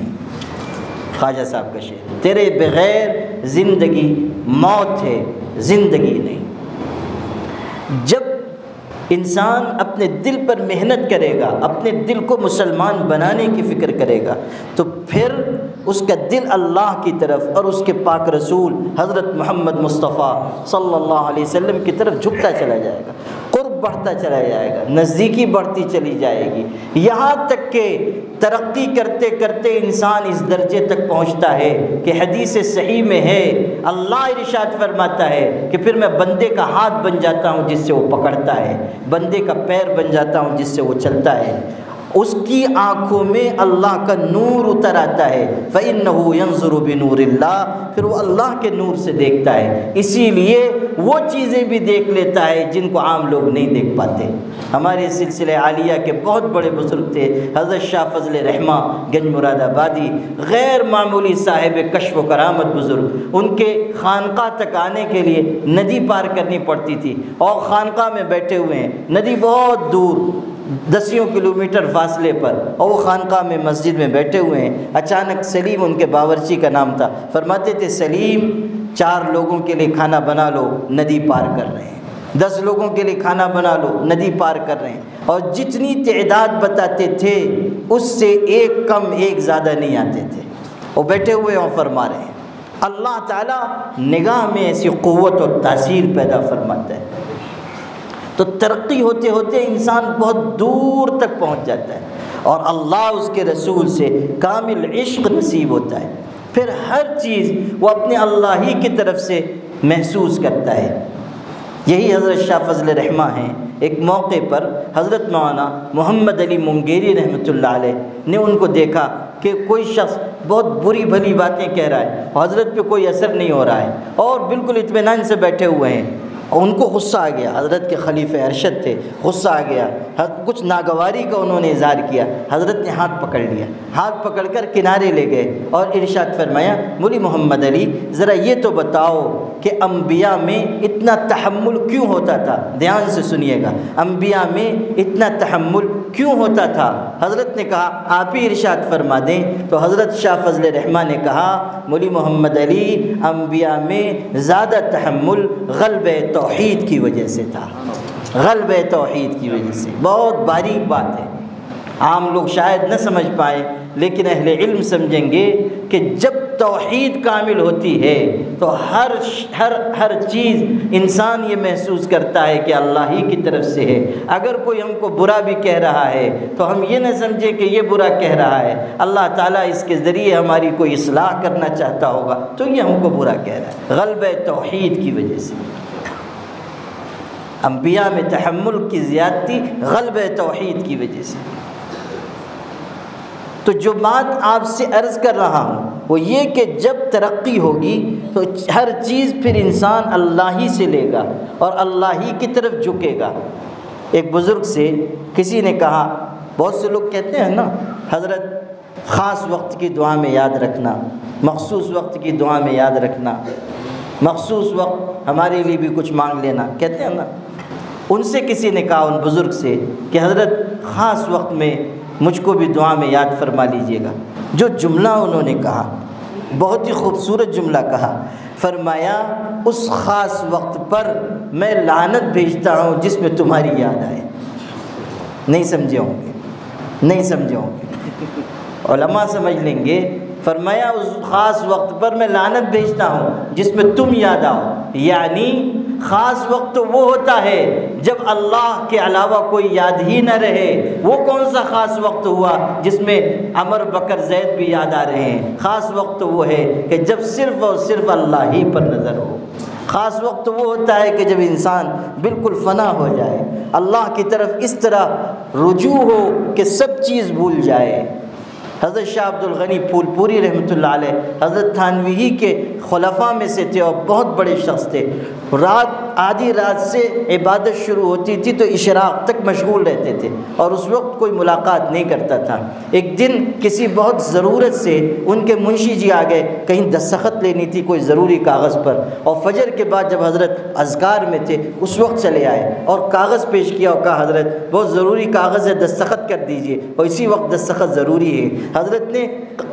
خواجہ صاحب کا شعر، تیرے بغیر زندگی موت ہے، زندگی نہیں۔ جب انسان اپنے دل پر محنت کرے گا، اپنے دل کو مسلمان بنانے کی فکر کرے گا، تو پھر اس کا دل اللہ کی طرف اور اس کے پاک رسول حضرت محمد مصطفیٰ صلی اللہ علیہ وسلم کی طرف جھکتا چلا جائے گا، قرب بڑھتا چلا جائے گا، نزدیکی بڑھتی چلی جائے گی، یہاں تک کہ ترقی کرتے کرتے انسان اس درجے تک پہنچتا ہے کہ حدیث صحیح میں ہے، اللہ ارشاد فرماتا ہے کہ پھر میں بندے کا ہاتھ بن جاتا ہوں جس سے وہ پکڑتا ہے، بندے کا پیر بن جاتا ہوں جس سے وہ چلتا ہے، اس کی آنکھوں میں اللہ کا نور اتر آتا ہے، فَإِنَّهُ يَنظُرُ بِنُورِ اللَّهِ، پھر وہ اللہ کے نور سے دیکھتا ہے، اسی لیے وہ چیزیں بھی دیکھ لیتا ہے جن کو عام لوگ نہیں دیکھ پاتے۔ ہمارے سلسلہ عالیہ کے بہت بڑے بزرگ تھے حضرت شاہ فضل رحمہ گنج مراد آبادی، غیر معمولی صاحب کشف و کرامت بزرگ، ان کے خانقاہ تک آنے کے لیے ندی پار کرنی پڑتی تھی، اور خانقاہ میں بیٹھے ہوئے ہیں، ندی بہت دور 10 کلومیٹر فاصلے پر، اور وہ خانقاہ میں مسجد میں بیٹھے ہوئے ہیں۔ اچانک سلیم، ان کے باورچی کا نام تھا، فرماتے تھے سلیم 4 لوگوں کے لیے کھانا بنا لو، ندی پار کر رہے ہیں، 10 لوگوں کے لیے کھانا بنا لو، ندی پار کر رہے ہیں، اور جتنی تعداد بتاتے تھے اس سے ایک کم ایک زیادہ نہیں آتے تھے، وہ بیٹھے ہوئے اور فرما رہے ہیں۔ اللہ تعالیٰ نگاہ میں ایسی قوت اور تاثیر پیدا فرماتا ہے، تو ترقی ہوتے ہوتے انسان بہت دور تک پہنچ جاتا ہے، اور اللہ اس کے رسول سے کامل عشق نصیب ہوتا ہے، پھر ہر چیز وہ اپنے اللہ ہی کی طرف سے محسوس کرتا ہے۔ یہی حضرت شاہ فضل رحمہ ہیں، ایک موقع پر حضرت مولانا محمد علی منگیری رحمۃ اللہ علیہ نے ان کو دیکھا کہ کوئی شخص بہت بری بھلی باتیں کہہ رہا ہے، حضرت پہ کوئی اثر نہیں ہو رہا ہے، اور بالکل اطمینان سے بیٹھے ہوئے ہیں، اور ان کو غصہ آ گیا، حضرت کے خلیفہ ارشد تھے، غصہ آ گیا، کچھ ناگواری کا انہوں نے اظہار کیا، حضرت نے ہاتھ پکڑ لیا، ہاتھ پکڑ کر کنارے لے گئے اور ارشاد فرمایا، مولی محمد علی ذرا یہ تو بتاؤ کہ انبیاء میں اتنا تحمل کیوں ہوتا تھا؟ دھیان سے سنیے گا، انبیاء میں اتنا تحمل کیوں ہوتا تھا؟ حضرت نے کہا آپ ہی ارشاد فرما دیں، تو حضرت شاہ فضل رحمہ نے کہا، مولی محمد علی انبیاء میں زیادہ تحمل غلبہ توحید کی وجہ سے تھا، غلبہ توحید کی وجہ سے۔ بہت باریک بات ہے، عام لوگ شاید نہ سمجھ پائیں، لیکن اہل علم سمجھیں گے کہ جب توحید کامل ہوتی ہے تو ہر چیز انسان یہ محسوس کرتا ہے کہ اللہ ہی کی طرف سے ہے۔ اگر کوئی ہم کو برا بھی کہہ رہا ہے تو ہم یہ نہ سمجھیں کہ یہ برا کہہ رہا ہے، اللہ تعالیٰ اس کے ذریعے ہماری کوئی اصلاح کرنا چاہتا ہوگا تو یہ ہم کو برا کہہ رہا ہے، غلبہ توحید کی وجہ سے۔ انبیاء میں تحمل کی زیادتی غلبہ توحید کی وجہ سے۔ تو جو بات آپ سے عرض کر رہا ہوں وہ یہ کہ جب ترقی ہوگی تو ہر چیز پھر انسان اللہ ہی سے لے گا اور اللہ ہی کی طرف جھکے گا۔ ایک بزرگ سے کسی نے کہا، بہت سے لوگ کہتے ہیں نا حضرت خاص وقت کی دعا میں یاد رکھنا، مخصوص وقت کی دعا میں یاد رکھنا، مخصوص وقت ہمارے لیے بھی کچھ مانگ لینا، کہتے ہیں نا۔ ان سے کسی نے کہا، ان بزرگ سے، کہ حضرت خاص وقت میں مجھ کو بھی دعا میں یاد فرما لیجئے گا۔ جو جملہ انہوں نے کہا، بہت ہی خوبصورت جملہ کہا، فرمایا اس خاص وقت پر میں لعنت بھیجتا ہوں جس میں تمہاری یاد آئے۔ نہیں سمجھے ہوں گے، نہیں سمجھے ہوں گے، علماء سمجھ لیں گے۔ فرمایا اس خاص وقت پر میں لعنت بھیجتا ہوں جس میں تم یاد آؤ، یعنی خاص وقت تو وہ ہوتا ہے جب اللہ کے علاوہ کوئی یاد ہی نہ رہے۔ وہ کون سا خاص وقت ہوا جس میں عمر بکر زید بھی یاد آ رہے ہیں؟ خاص وقت وہ ہے کہ جب صرف اور صرف اللہ ہی پر نظر ہو۔ خاص وقت وہ ہوتا ہے کہ جب انسان بالکل فنا ہو جائے، اللہ کی طرف اس طرح رجوع ہو کہ سب چیز بھول جائے۔ حضرت شاہ عبد الغنی پھول پوری رحمۃ اللہ علیہ حضرت تھانوی کے خلفاء میں سے تھے اور بہت بڑے شخص تھے۔ رات آدھی رات سے عبادت شروع ہوتی تھی تو اشراق تک مشغول رہتے تھے اور اس وقت کوئی ملاقات نہیں کرتا تھا۔ ایک دن کسی بہت ضرورت سے ان کے منشی جی آ گئے، کہیں دستخط لینی تھی کوئی ضروری کاغذ پر، اور فجر کے بعد جب حضرت اذکار میں تھے اس وقت چلے آئے اور کاغذ پیش کیا اور کہا حضرت بہت ضروری کاغذ ہے، دستخط کر دیجئے، اور اسی وقت دستخط ضروری ہے۔ حضرت نے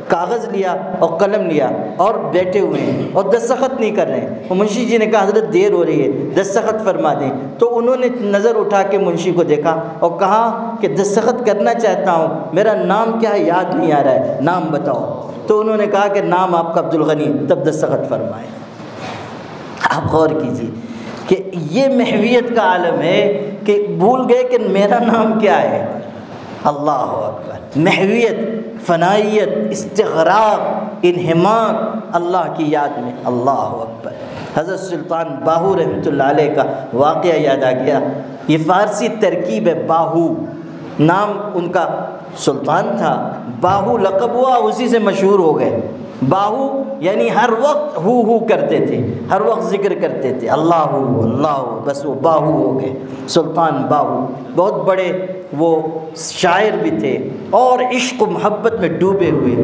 کاغذ لیا اور قلم لیا اور بیٹھے ہوئے ہیں اور دستخط نہیں کر رہے ہیں۔ اور منشی جی نے کہا حضرت دیر ہو رہی ہے، دستخط فرما دیں۔ تو انہوں نے نظر اٹھا کے منشی کو دیکھا اور کہا کہ دستخط کرنا چاہتا ہوں، میرا نام کیا ہے یاد نہیں آ رہا ہے، نام بتاؤ۔ تو انہوں نے کہا کہ نام آپ کا عبد الغنی، تب دستخط فرمائے۔ آپ غور کیجیے کہ یہ محویت کا عالم ہے کہ بھول گئے کہ میرا نام کیا ہے۔ اللہ اکبر، محویت، فنائیت، استغراق، انہماک اللہ کی یاد میں۔ اللہ اکبر۔ حضرت سلطان باہو رحمۃ اللہ علیہ کا واقعہ یاد آ گیا۔ یہ فارسی ترکیب ہے، باہو نام ان کا سلطان تھا، باہو لقب ہوا، اسی سے مشہور ہو گئے۔ باہو یعنی ہر وقت ہو کرتے تھے، ہر وقت ذکر کرتے تھے اللہ اللہ، بس وہ باہو ہو گئے، سلطان باہو۔ بہت بڑے وہ شاعر بھی تھے اور عشق و محبت میں ڈوبے ہوئے،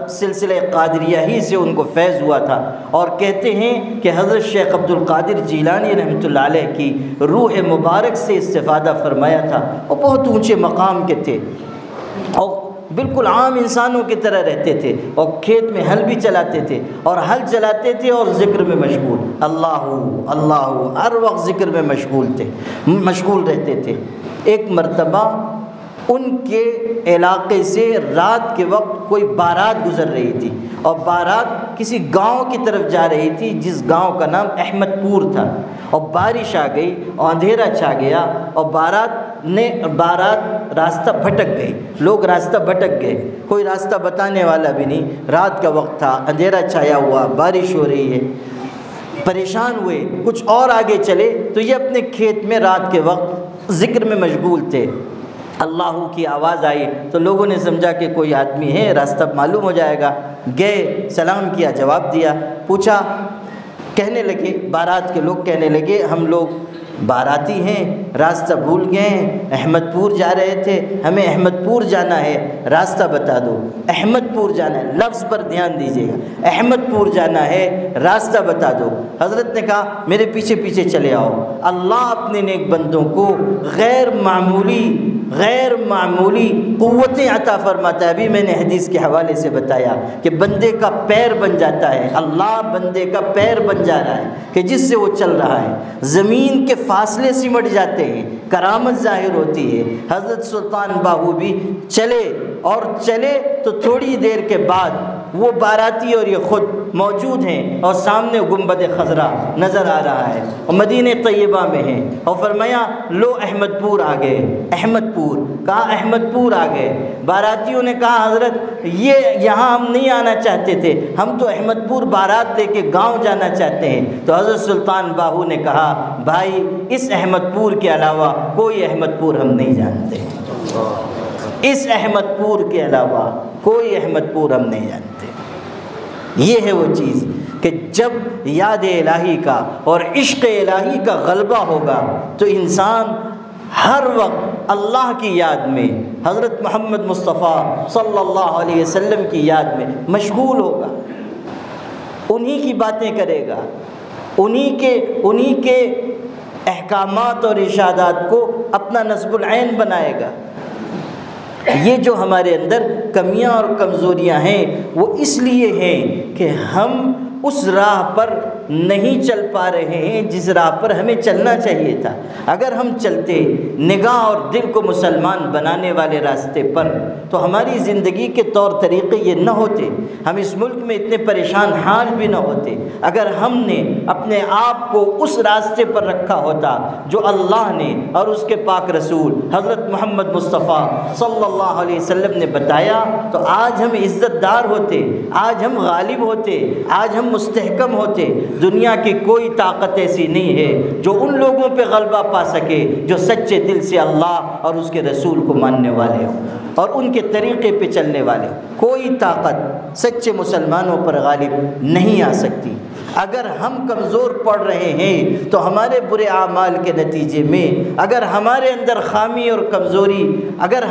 سلسلہ قادریہ ہی سے ان کو فیض ہوا تھا۔ اور کہتے ہیں کہ حضرت شیخ عبد القادر جیلانی رحمۃ اللہ علیہ کی روح مبارک سے استفادہ فرمایا تھا۔ وہ بہت اونچے مقام کے تھے اور بالکل عام انسانوں کی طرح رہتے تھے اور کھیت میں ہل بھی چلاتے تھے اور ہل چلاتے تھے اور ذکر میں مشغول، اللہ اللہ، ہر وقت ذکر میں مشغول رہتے تھے۔ ایک مرتبہ ان کے علاقے سے رات کے وقت کوئی بارات گزر رہی تھی اور بارات کسی گاؤں کی طرف جا رہی تھی جس گاؤں کا نام احمد پور تھا، اور بارش آ گئی اور اندھیرا چھا گیا اور بارات راستہ بھٹک گئی، لوگ راستہ بھٹک گئے، کوئی راستہ بتانے والا بھی نہیں، رات کا وقت تھا، اندھیرا چھایا ہوا، بارش ہو رہی ہے، پریشان ہوئے، کچھ اور آگے چلے تو یہ اپنے کھیت میں رات کے وقت ذکر میں مشغول تھے۔ اللہ کی آواز آئی تو لوگوں نے سمجھا کہ کوئی آدمی ہے، راستہ معلوم ہو جائے گا، گئے، سلام کیا، جواب دیا، پوچھا، کہنے لگے، بارات کے لوگ کہنے لگے ہم لوگ باراتی ہیں، راستہ بھول گئے ہیں، احمد پور جا رہے تھے، ہمیں احمد پور جانا ہے، راستہ بتا دو۔ احمد پور جانا ہے، لفظ پر دھیان دیجیے گا، احمد پور جانا ہے، راستہ بتا دو۔ حضرت نے کہا میرے پیچھے پیچھے چلے آؤ۔ اللہ اپنے نیک بندوں کو غیر معمولی قوتیں عطا فرماتا ہے۔ ابھی میں نے حدیث کے حوالے سے بتایا کہ بندے کا پیر بن جاتا ہے، اللہ بندے کا پیر بن جا رہا ہے کہ جس سے وہ چل رہا ہے، زمین کے فاصلے سمٹ جاتے ہیں، کرامت ظاہر ہوتی ہے۔ حضرت سلطان باہو بھی چلے تو تھوڑی دیر کے بعد وہ باراتی اور یہ خود موجود ہیں اور سامنے گنبد خضرا نظر آ رہا ہے اور مدینہ طیبہ میں ہیں، اور فرمایا لو احمد پور آ گئے۔ احمد پور کہا، احمد پور آ گئے۔ باراتیوں نے کہا حضرت یہاں ہم نہیں آنا چاہتے تھے، ہم تو احمد پور بارات لے کے گاؤں جانا چاہتے ہیں۔ تو حضرت سلطان باہو نے کہا بھائی اس احمد پور کے علاوہ کوئی احمد پور ہم نہیں جانتے، اس احمد پور کے علاوہ کوئی احمد پور ہم نہیں جانتے۔ یہ ہے وہ چیز کہ جب یاد الہی کا اور عشق الہی کا غلبہ ہوگا تو انسان ہر وقت اللہ کی یاد میں، حضرت محمد مصطفیٰ صلی اللہ علیہ وسلم کی یاد میں مشغول ہوگا، انہی کی باتیں کرے گا، انہی کے احکامات اور ارشادات کو اپنا نصب العین بنائے گا۔ یہ جو ہمارے اندر کمیاں اور کمزوریاں ہیں وہ اس لیے ہیں کہ ہم اس راہ پر نہیں چل پا رہے ہیں جس راہ پر ہمیں چلنا چاہیے تھا۔ اگر ہم چلتے نگاہ اور دل کو مسلمان بنانے والے راستے پر تو ہماری زندگی کے طور طریقے یہ نہ ہوتے، ہم اس ملک میں اتنے پریشان حال بھی نہ ہوتے۔ اگر ہم نے اپنے آپ کو اس راستے پر رکھا ہوتا جو اللہ نے اور اس کے پاک رسول حضرت محمد مصطفیٰ صلی اللہ علیہ وسلم نے بتایا تو آج ہم عزت دار ہوتے، آج ہم غالب ہوتے، آج ہم مستحکم ہوتے۔ دنیا کی کوئی طاقت ایسی نہیں ہے جو ان لوگوں پہ غلبہ پا سکے جو سچے دل سے اللہ اور اس کے رسول کو ماننے والے ہوں اور ان کے طریقے پہ چلنے والے ہوں۔ کوئی طاقت سچے مسلمانوں پر غالب نہیں آ سکتی۔ اگر ہم کمزور پڑ رہے ہیں تو ہمارے برے اعمال کے نتیجے میں، اگر ہمارے اندر خامی اور کمزوری، اگر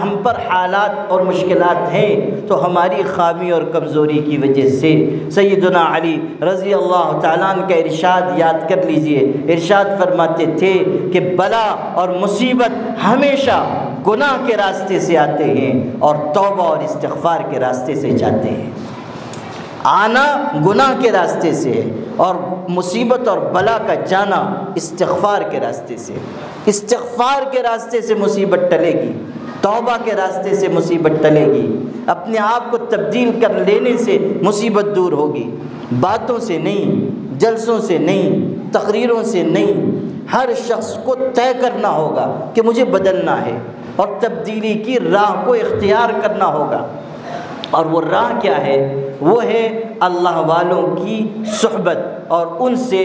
ہم پر حالات اور مشکلات ہیں تو ہماری خامی اور کمزوری کی وجہ سے سیدنا علی رضی اللہ تعالیٰ عنہ کا ارشاد یاد کر لیجئے۔ ارشاد فرماتے تھے کہ بلا اور مصیبت ہمیشہ گناہ کے راستے سے آتے ہیں اور توبہ اور استغفار کے راستے سے جاتے ہیں۔ آنا گناہ کے راستے سے ہے اور مصیبت اور بلا کا جانا استغفار کے راستے سے۔ استغفار کے راستے سے مصیبت ٹلے گی، توبہ کے راستے سے مصیبت ٹلے گی، اپنے آپ کو تبدیل کر لینے سے مصیبت دور ہوگی، باتوں سے نہیں، جلسوں سے نہیں، تقریروں سے نہیں۔ ہر شخص کو طے کرنا ہوگا کہ مجھے بدلنا ہے اور تبدیلی کی راہ کو اختیار کرنا ہوگا۔ اور وہ راہ کیا ہے؟ وہ ہے اللہ والوں کی صحبت اور ان سے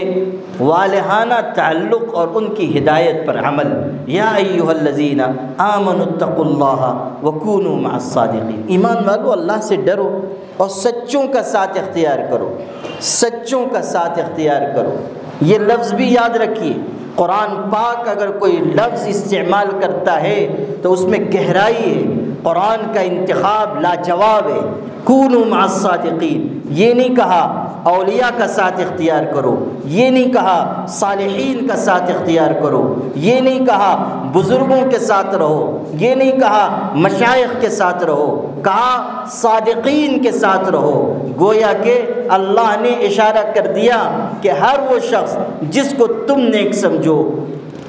والہانہ تعلق اور ان کی ہدایت پر عمل۔ یا ایھا الذین آمنوا اتقوا اللہ وکونوا مع الصادقین، ایمان والو اللہ سے ڈرو اور سچوں کا ساتھ اختیار کرو، سچوں کا ساتھ اختیار کرو۔ یہ لفظ بھی یاد رکھیے، قرآن پاک اگر کوئی لفظ استعمال کرتا ہے تو اس میں گہرائی ہے، قرآن کا انتخاب لاجواب ہے۔ کونوا مع الصادقین، یہ نہیں کہا اولیاء کا ساتھ اختیار کرو، یہ نہیں کہا صالحین کا ساتھ اختیار کرو، یہ نہیں کہا بزرگوں کے ساتھ رہو، یہ نہیں کہا مشائخ کے ساتھ رہو، کہا صادقین کے ساتھ رہو۔ گویا کہ اللہ نے اشارہ کر دیا کہ ہر وہ شخص جس کو تم نیک سمجھو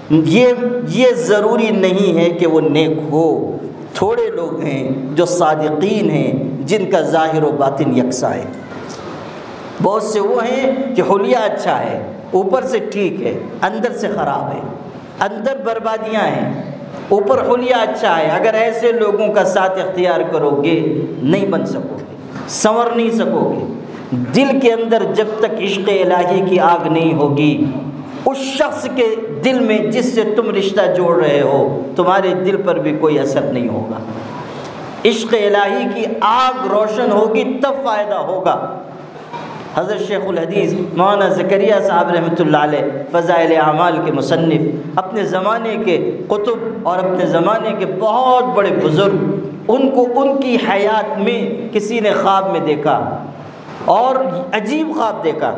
یہ ضروری نہیں ہے کہ وہ نیک ہو۔ تھوڑے لوگ ہیں جو صادقین ہیں جن کا ظاہر و باطن یکساں ہے۔ بہت سے وہ ہیں کہ حلیہ اچھا ہے، اوپر سے ٹھیک ہے، اندر سے خراب ہے، اندر بربادیاں ہیں، اوپر حلیہ اچھا ہے۔ اگر ایسے لوگوں کا ساتھ اختیار کرو گے نہیں بن سکو گے، سنور نہیں سکو گے۔ دل کے اندر جب تک عشق الہی کی آگ نہیں ہوگی، اس شخص کے دل میں جس سے تم رشتہ جوڑ رہے ہو تمہارے دل پر بھی کوئی اثر نہیں ہوگا۔ عشق الہی کی آگ روشن ہوگی تب فائدہ ہوگا۔ حضرت شیخ الحدیث مولانا زکریا صاحب رحمۃ اللہ علیہ فضائل اعمال کے مصنف، اپنے زمانے کے قطب اور اپنے زمانے کے بہت بڑے بزرگ، ان کی حیات میں کسی نے خواب میں دیکھا اور عجیب خواب دیکھا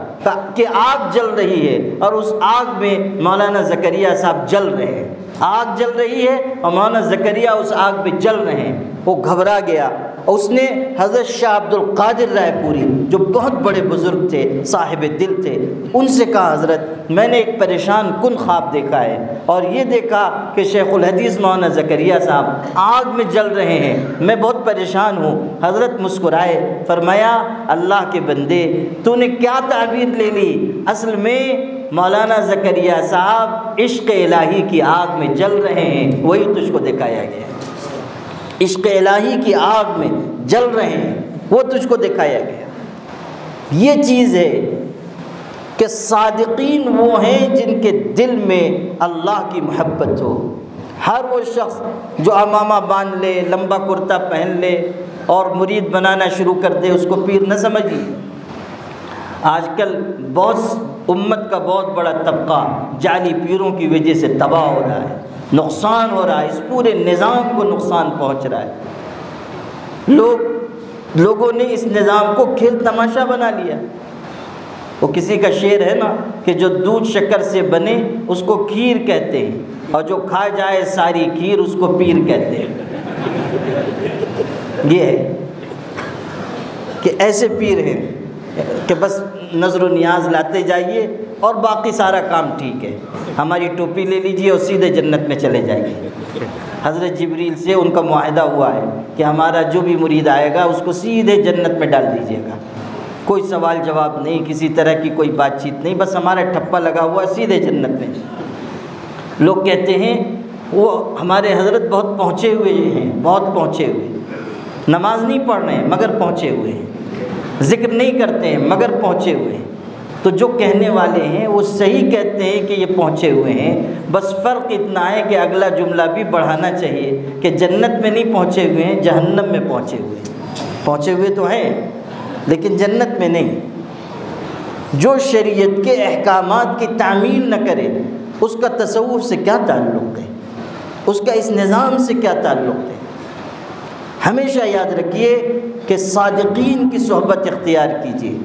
کہ آگ جل رہی ہے اور اس آگ میں مولانا زکریا صاحب جل رہے ہیں، آگ جل رہی ہے اور مولانا زکریا اس آگ میں جل رہے ہیں۔ وہ گھبرا گیا اور اس نے حضرت شاہ عبد القادر رائے پوری جو بہت بڑے بزرگ تھے، صاحب دل تھے، ان سے کہا حضرت میں نے ایک پریشان کن خواب دیکھا ہے اور یہ دیکھا کہ شیخ الحدیث مولانا زکریا صاحب آگ میں جل رہے ہیں، میں بہت پریشان ہوں۔ حضرت مسکرائے، فرمایا اللہ کے بندے تو نے کیا تعبیر لے لی؟ اصل میں مولانا زکریا صاحب عشق الہی کی آگ میں جل رہے ہیں، وہی تجھ کو دکھایا گیا ہے۔ عشق الہی کی آگ میں جل رہے ہیں، وہ تجھ کو دکھایا گیا۔ یہ چیز ہے کہ صادقین وہ ہیں جن کے دل میں اللہ کی محبت ہو۔ ہر وہ شخص جو عمامہ باندھ لے، لمبا کرتا پہن لے اور مرید بنانا شروع کر دے اس کو پیر نہ سمجھیے۔ آج کل بہت امت کا بہت بڑا طبقہ جعلی پیروں کی وجہ سے تباہ ہو رہا ہے، نقصان ہو رہا ہے، اس پورے نظام کو نقصان پہنچ رہا ہے۔ لوگوں نے اس نظام کو کھیل تماشا بنا لیا۔ وہ کسی کا شعر ہے نا کہ جو دودھ شکر سے بنے اس کو کھیر کہتے ہیں، اور جو کھا جائے ساری کھیر اس کو پیر کہتے ہیں۔ یہ ہے کہ ایسے پیر ہیں کہ بس نظر و نیاز لاتے جائیے اور باقی سارا کام ٹھیک ہے، ہماری ٹوپی لے لیجئے اور سیدھے جنت میں چلے جائیے۔ حضرت جبریل سے ان کا معاہدہ ہوا ہے کہ ہمارا جو بھی مرید آئے گا اس کو سیدھے جنت میں ڈال دیجیے گا، کوئی سوال جواب نہیں، کسی طرح کی کوئی بات چیت نہیں، بس ہمارا ٹھپا لگا ہوا سیدھے جنت میں۔ لوگ کہتے ہیں وہ ہمارے حضرت بہت پہنچے ہوئے ہیں، بہت پہنچے ہوئے، نماز نہیں پڑھ رہے ہیں مگر پہنچے ہوئے ہیں، ذکر نہیں کرتے ہیں مگر پہنچے ہوئے ہیں۔ تو جو کہنے والے ہیں وہ صحیح کہتے ہیں کہ یہ پہنچے ہوئے ہیں، بس فرق اتنا ہے کہ اگلا جملہ بھی بڑھانا چاہیے کہ جنت میں نہیں پہنچے ہوئے ہیں، جہنم میں پہنچے ہوئے ہیں۔ پہنچے ہوئے تو ہیں لیکن جنت میں نہیں۔ جو شریعت کے احکامات کی تعمیل نہ کرے اس کا تصوف سے کیا تعلق ہے، اس کا اس نظام سے کیا تعلق ہے؟ ہمیشہ یاد رکھیے کہ صادقین کی صحبت اختیار کیجیے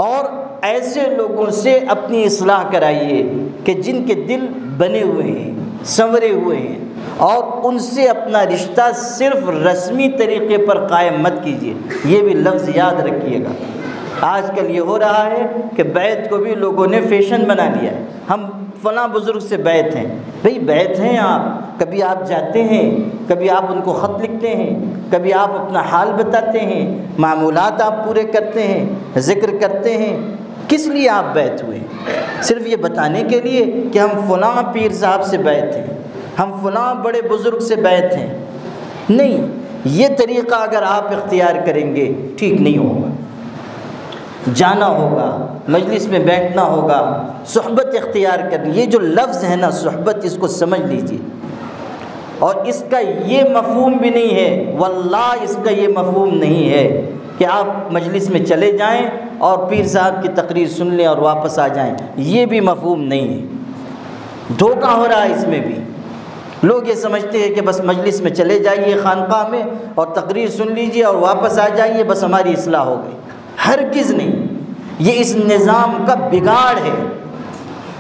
اور ایسے لوگوں سے اپنی اصلاح کرائیے کہ جن کے دل بنے ہوئے ہیں، سنورے ہوئے ہیں، اور ان سے اپنا رشتہ صرف رسمی طریقے پر قائم مت کیجیے۔ یہ بھی لفظ یاد رکھیے گا۔ آج کل یہ ہو رہا ہے کہ بیعت کو بھی لوگوں نے فیشن بنا لیا ہے، ہم فلاں بزرگ سے بیعت ہیں۔ بھئی بیعت ہیں آپ، کبھی آپ جاتے ہیں، کبھی آپ ان کو خط لکھتے ہیں، کبھی آپ اپنا حال بتاتے ہیں، معمولات آپ پورے کرتے ہیں، ذکر کرتے ہیں۔ کس لیے آپ بیعت ہوئے؟ صرف یہ بتانے کے لیے کہ ہم فلاں پیر صاحب سے بیعت ہیں، ہم فلاں بڑے بزرگ سے بیعت ہیں؟ نہیں، یہ طریقہ اگر آپ اختیار کریں گے ٹھیک نہیں ہوگا۔ جانا ہوگا، مجلس میں بیٹھنا ہوگا، صحبت اختیار کرنی۔ یہ جو لفظ ہے نا صحبت، اس کو سمجھ لیجیے، اور اس کا یہ مفہوم بھی نہیں ہے، واللہ اس کا یہ مفہوم نہیں ہے کہ آپ مجلس میں چلے جائیں اور پیر صاحب کی تقریر سن لیں اور واپس آ جائیں۔ یہ بھی مفہوم نہیں ہے، دھوکہ ہو رہا ہے اس میں بھی۔ لوگ یہ سمجھتے ہیں کہ بس مجلس میں چلے جائیے خانقاہ میں اور تقریر سن لیجیے اور واپس آ جائیے، بس ہماری اصلاح ہو گئی۔ ہرگز نہیں، یہ اس نظام کا بگاڑ ہے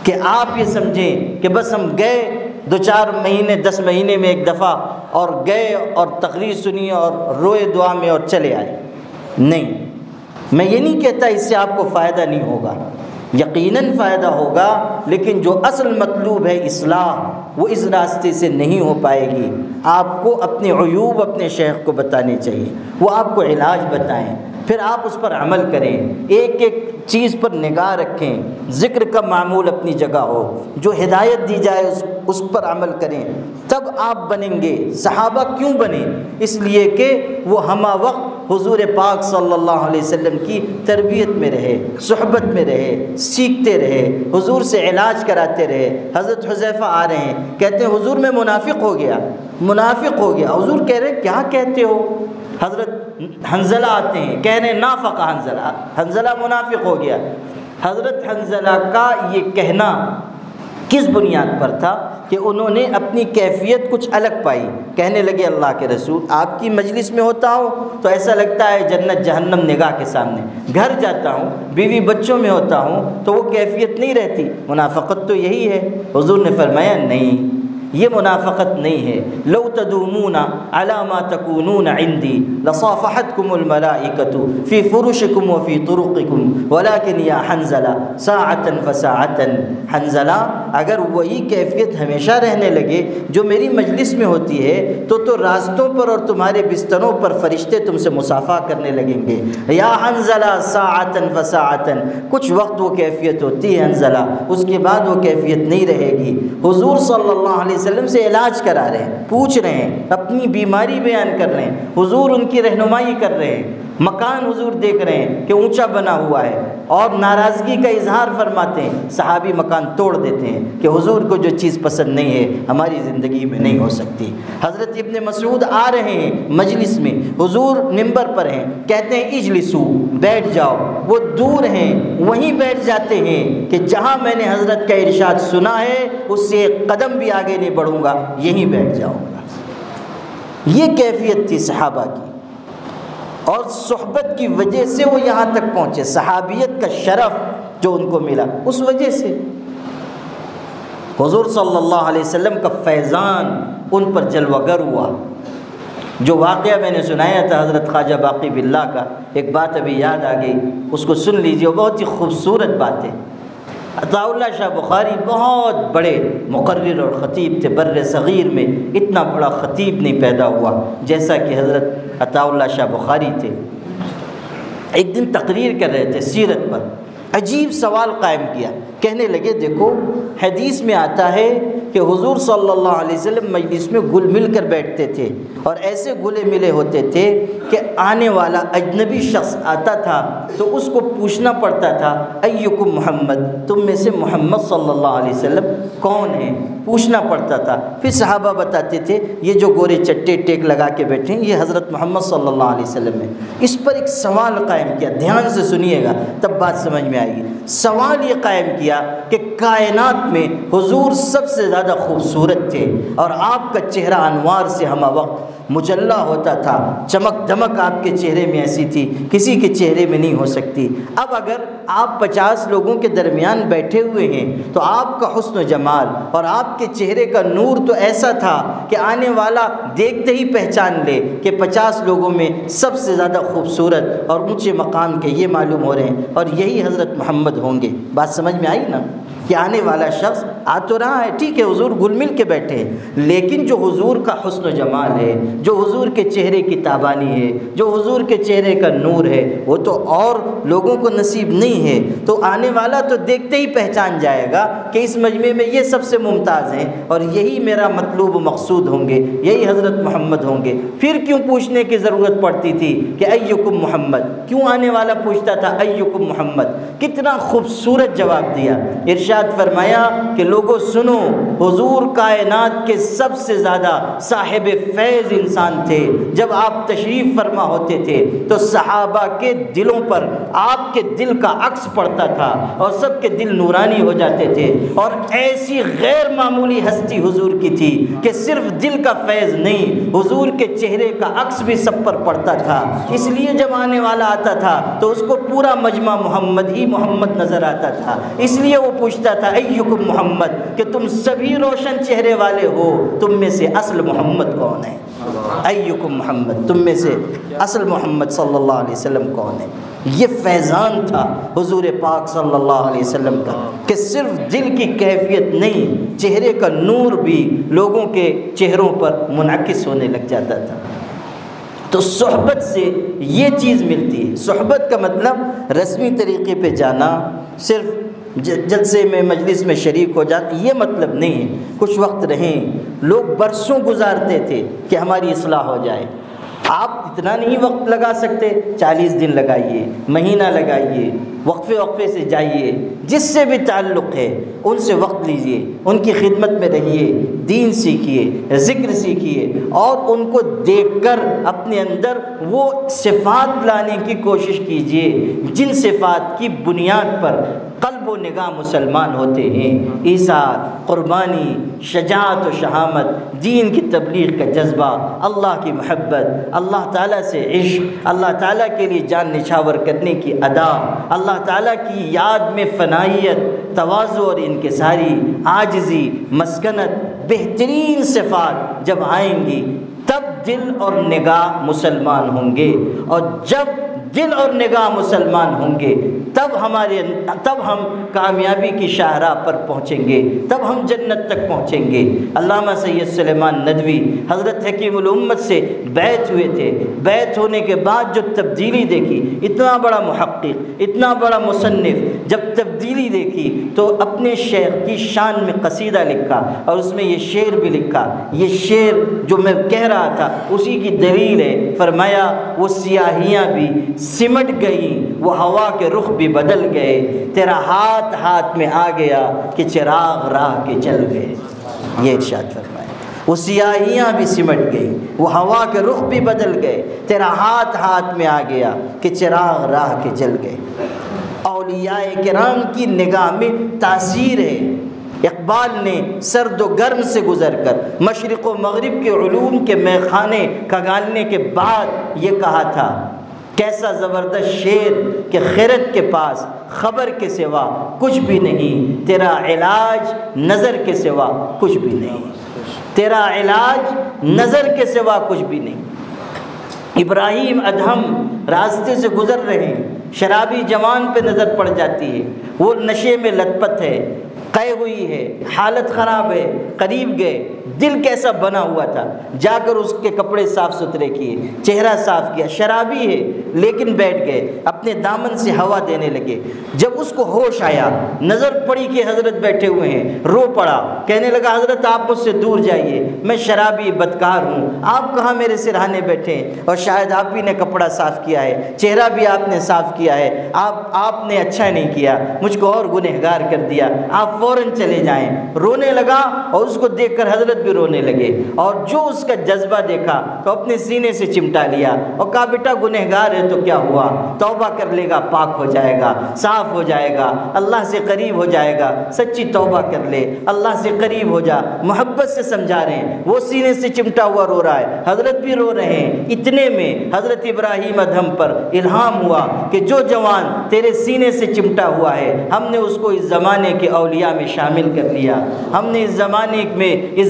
کہ آپ یہ سمجھیں کہ بس ہم گئے 2-4 مہینے 10 مہینے میں ایک دفعہ اور گئے اور تقریر سنی اور روئے دعا میں اور چلے آئے۔ نہیں، میں یہ نہیں کہتا اس سے آپ کو فائدہ نہیں ہوگا، یقیناً فائدہ ہوگا، لیکن جو اصل مطلوب ہے اصلاح، وہ اس راستے سے نہیں ہو پائے گی۔ آپ کو اپنے عیوب اپنے شیخ کو بتانے چاہیے، وہ آپ کو علاج بتائیں، پھر آپ اس پر عمل کریں، ایک ایک چیز پر نگاہ رکھیں، ذکر کا معمول اپنی جگہ ہو، جو ہدایت دی جائے اس پر عمل کریں، تب آپ بنیں گے۔ صحابہ کیوں بنے؟ اس لیے کہ وہ ہمہ وقت حضور پاک صلی اللہ علیہ وسلم کی تربیت میں رہے، صحبت میں رہے، سیکھتے رہے، حضور سے علاج کراتے رہے۔ حضرت حذیفہ آ رہے ہیں، کہتے ہیں حضور میں منافق ہو گیا، منافق ہو گیا۔ حضور کہہ رہے کیا کہتے ہو؟ حضرت حنظلہ آتے ہیں، کہہ رہے نافق حنظلہ، حنظلہ منافق ہو گیا۔ حضرت حنظلہ کا یہ کہنا کس بنیاد پر تھا کہ انہوں نے اپنی کیفیت کچھ الگ پائی، کہنے لگے اللہ کے رسول آپ کی مجلس میں ہوتا ہوں تو ایسا لگتا ہے جنت جہنم نگاہ کے سامنے، گھر جاتا ہوں بیوی بچوں میں ہوتا ہوں تو وہ کیفیت نہیں رہتی، منافقت تو یہی ہے۔ حضور نے فرمایا نہیں، یہ منافقت نہیں ہے۔ لو تدومون علی ما تکونون عندی لصافحتکم الملائکۃ فی فرشکم وفی طرقکم ولکن یا حنظلہ ساعۃ فساعۃ۔ حنظلہ اگر وہی کیفیت ہمیشہ رہنے لگے جو میری مجلس میں ہوتی ہے تو راستوں پر اور تمہارے بستروں پر فرشتے تم سے مصافحہ کرنے لگیں گے۔ یا حنظلہ ساعۃ فساعۃ، کچھ وقت وہ کیفیت ہوتی ہے حنظلہ، اس کے بعد وہ کیفیت نہیں رہے گی۔ حضور صلی اللہ علیہ وسلم سے علاج کرا رہے ہیں، پوچھ رہے ہیں، اپنی بیماری بیان کر رہے ہیں، حضور ان کی رہنمائی کر رہے ہیں، مکان حضور دیکھ رہے ہیں کہ اونچا بنا ہوا ہے اور ناراضگی کا اظہار فرماتے ہیں، صحابی مکان توڑ دیتے ہیں کہ حضور کو جو چیز پسند نہیں ہے ہماری زندگی میں نہیں ہو سکتی۔ حضرت ابن مسعود آ رہے ہیں مجلس میں، حضور منبر پر ہیں، کہتے ہیں اجلسو، بیٹھ جاؤ، وہ دور ہیں وہیں بیٹھ جاتے ہیں کہ جہاں میں نے حضرت کا ارشاد سنا ہے اس سے ایک قدم بھی آگے نہیں بڑھوں گا، یہیں بیٹھ جاؤں گا۔ یہ کیفیت تھی صحابہ کی، اور صحبت کی وجہ سے وہ یہاں تک پہنچے۔ صحابیت کا شرف جو ان کو ملا اس وجہ سے حضور صلی اللہ علیہ وسلم کا فیضان ان پر جلوہ گر ہوا۔ جو واقعہ میں نے سنایا تھا حضرت خواجہ باقی باللہ کا، ایک بات ابھی یاد آ گئی، اس کو سن لیجیے، وہ بہت ہی خوبصورت بات ہے۔ عطاء اللہ شاہ بخاری بہت بڑے مقرر اور خطیب تھے، بر صغیر میں اتنا بڑا خطیب نہیں پیدا ہوا جیسا کہ حضرت عطاء اللہ شاہ بخاری تھے۔ ایک دن تقریر کر رہے تھے سیرت پر، عجیب سوال قائم کیا، کہنے لگے دیکھو حدیث میں آتا ہے کہ حضور صلی اللہ علیہ وسلم مجلس میں گل مل کر بیٹھتے تھے، اور ایسے گلے ملے ہوتے تھے کہ آنے والا اجنبی شخص آتا تھا تو اس کو پوچھنا پڑتا تھا ایکم محمد، تم میں سے محمد صلی اللہ علیہ وسلم کون ہے، پوچھنا پڑتا تھا۔ پھر صحابہ بتاتے تھے یہ جو گورے چٹے ٹیک لگا کے بیٹھے ہیں یہ حضرت محمد صلی اللہ علیہ وسلم ہے۔ اس پر ایک سوال قائم کیا، دھیان سے سنیے گا تب بات سمجھ میں آئے گی۔ سوال یہ قائم کیا کہ کائنات میں حضور سب سے زیادہ خوبصورت تھے، اور آپ کا چہرہ انوار سے ہمہ وقت مجلہ ہوتا تھا، چمک دمک آپ کے چہرے میں ایسی تھی کسی کے چہرے میں نہیں ہو سکتی۔ اب اگر آپ 50 لوگوں کے درمیان بیٹھے ہوئے ہیں تو آپ کا حسن و جمال اور آپ کے چہرے کا نور تو ایسا تھا کہ آنے والا دیکھتے ہی پہچان لے کہ 50 لوگوں میں سب سے زیادہ خوبصورت اور اونچے مقام کے یہ معلوم ہو رہے ہیں، اور یہی حضرت محمد ہوں گے۔ بات سمجھ میں آئی نا کہ آنے والا شخص آ تو رہا ہے، ٹھیک ہے حضور گل مل کے بیٹھے ہیں، لیکن جو حضور کا حسن و جمال ہے، جو حضور کے چہرے کی تابانی ہے، جو حضور کے چہرے کا نور ہے، وہ تو اور لوگوں کو نصیب نہیں ہے۔ تو آنے والا تو دیکھتے ہی پہچان جائے گا کہ اس مجمع میں یہ سب سے ممتاز ہیں، اور یہی میرا مطلوب مقصود ہوں گے، یہی حضرت محمد ہوں گے۔ پھر کیوں پوچھنے کی ضرورت پڑتی تھی کہ ایکم محمد؟ کیوں آنے والا پوچھتا تھا ایکم محمد؟ کتنا خوبصورت جواب دیا۔ ارشاد فرمایا کہ لوگوں سنو، حضور کائنات کے سب سے زیادہ صاحب فیض انسان تھے۔ جب آپ تشریف فرما ہوتے تھے تو صحابہ کے دلوں پر آپ کے دل کا عکس پڑتا تھا، اور سب کے دل نورانی ہو جاتے تھے، اور ایسی غیر معمولی ہستی حضور کی تھی کہ صرف دل کا فیض نہیں، حضور کے چہرے کا عکس بھی سب پر پڑتا تھا۔ اس لیے جب آنے والا آتا تھا تو اس کو پورا مجمع محمد ہی محمد نظر آتا تھا، اس لیے وہ پوچھتا تھا ایکم محمد کہ تم سبھی روشن چہرے والے ہو، تم میں سے اصل محمد کون ہے؟ ایکم محمد، تم میں سے اصل محمد صلی اللہ علیہ وسلم کون ہے؟ یہ فیضان تھا حضور پاک صلی اللہ علیہ وسلم کا کہ صرف دل کی کیفیت نہیں، چہرے کا نور بھی لوگوں کے چہروں پر منعکس ہونے لگ جاتا تھا۔ تو صحبت سے یہ چیز ملتی ہے۔ صحبت کا مطلب رسمی طریقے پہ جانا، صرف جلسے میں مجلس میں شریک ہو جانا، یہ مطلب نہیں ہے۔ کچھ وقت رہیں، لوگ برسوں گزارتے تھے کہ ہماری اصلاح ہو جائے۔ آپ اتنا نہیں وقت لگا سکتے، 40 دن لگائیے، مہینہ لگائیے، وقفے وقفے سے جائیے، جس سے بھی تعلق ہے ان سے وقت لیجئے، ان کی خدمت میں رہیے، دین سیکھیے، ذکر سیکھیے، اور ان کو دیکھ کر اپنے اندر وہ صفات لانے کی کوشش کیجئے جن صفات کی بنیاد پر قلب و نگاہ مسلمان ہوتے ہیں۔ ایثار، قربانی، شجاعت و شہامت، دین کی تبلیغ کا جذبہ، اللہ کی محبت، اللہ تعالیٰ سے عشق، اللہ تعالیٰ کے لیے جان نچھاور کرنے کی ادا، اللہ تعالیٰ کی یاد میں فنائیت، تواضع اور انکساری، عاجزی، مسکنت، بہترین صفات جب آئیں گی تب دل اور نگاہ مسلمان ہوں گے، اور جب دل اور نگاہ مسلمان ہوں گے تب ہم کامیابی کی شاہراہ پر پہنچیں گے، تب ہم جنت تک پہنچیں گے۔ علامہ سید سلیمان ندوی حضرت حکیم الامت سے بیعت ہوئے تھے، بیعت ہونے کے بعد جو تبدیلی دیکھی، اتنا بڑا محقق، اتنا بڑا مصنف، جب تبدیلی دیکھی تو اپنے شیخ کی شان میں قصیدہ لکھا، اور اس میں یہ شعر بھی لکھا۔ یہ شعر جو میں کہہ رہا تھا اسی کی دلیل ہے۔ فرمایا وہ سیاہیاں بھی سمٹ گئیں، وہ ہوا کے رخ بھی بدل گئے، تیرا ہاتھ ہاتھ میں آ گیا کہ چراغ راہ کے جل گئے۔ یہ ارشاد فرمایا وہ سیاہیاں بھی سمٹ گئیں، وہ ہوا کے رخ بھی بدل گئے، تیرا ہاتھ ہاتھ میں آ گیا کہ چراغ راہ کے جل گئے۔ اولیاء کرام کی نگاہ میں تاثیر ہے۔ اقبال نے سرد و گرم سے گزر کر مشرق و مغرب کے علوم کے میخانے کھنگالنے کے بعد یہ کہا تھا، کیسا زبردست شعر کہ خرد کے پاس خبر کے سوا کچھ بھی نہیں، تیرا علاج نظر کے سوا کچھ بھی نہیں، تیرا علاج نظر کے سوا کچھ بھی نہیں۔ ابراہیم ادہم راستے سے گزر رہے ہیں، شرابی جوان پہ نظر پڑ جاتی ہے، وہ نشے میں لت پت ہے، قے ہوئی ہے، حالت خراب ہے، قریب گئے، دل کیسا بنا ہوا تھا، جا کر اس کے کپڑے صاف ستھرے کیے، چہرہ صاف کیا، شرابی ہے لیکن بیٹھ گئے، اپنے دامن سے ہوا دینے لگے۔ جب اس کو ہوش آیا، نظر پڑی کہ حضرت بیٹھے ہوئے ہیں، رو پڑا، کہنے لگا حضرت آپ مجھ سے دور جائیے، میں شرابی بدکار ہوں، آپ کہاں میرے سرہانے بیٹھے ہیں، اور شاید آپ ہی نے کپڑا صاف کیا ہے، چہرہ بھی آپ نے صاف کیا ہے، آپ نے اچھا نہیں کیا، مجھ کو اور گنہگار کر دیا، آپ فوراً چلے جائیں۔ رونے لگا اور اس کو دیکھ کر حضرت بھی رونے لگے، اور جو اس کا جذبہ دیکھا تو اپنے سینے سے چمٹا لیا اور کہا بیٹا گنہگار ہے تو کیا ہوا، توبہ کر لے گا، پاک ہو جائے گا، صاف ہو جائے گا، اللہ سے قریب ہو جائے گا، سچی توبہ کر لے، اللہ سے قریب ہو جا۔ محبت سے سمجھا رہے ہیں، وہ سینے سے چمٹا ہوا رو رہا ہے، حضرت بھی رو رہے ہیں۔ اتنے میں حضرت ابراہیم ادہم پر الہام ہوا کہ جو جوان تیرے سینے سے چمٹا ہوا ہے، ہم نے اس کو اس زمانے کے اولیاء میں شامل کر لیا، ہم نے اس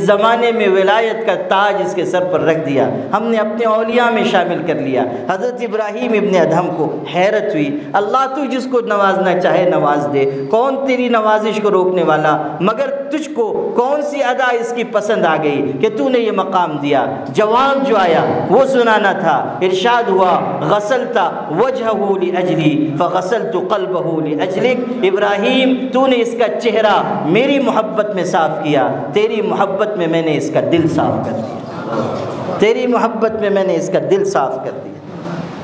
زمانے میں ولایت کا تاج اس کے سر پر رکھ دیا، ہم نے اپنے اولیاء میں شامل کر لیا۔ حضرت ابراہیم ابن ادہم کو حیرت ہوئی، اللہ تو جس کو نوازنا چاہے نواز دے، کون تیری نوازش کو روکنے والا، مگر تجھ کو کون سی ادا اس کی پسند آ گئی کہ تو نے یہ مقام دیا۔ جواب جو آیا وہ سنانا تھا، ارشاد ہوا غسلت وجہہ لاجلی فغسلت قلبہ لاجلک، ابراہیم تو نے اس کا چہرہ میری محبت میں صاف کیا، تیری محبت میں نے اس کا دل صاف کر دیا، تیری محبت میں نے اس کا دل صاف کر دیا۔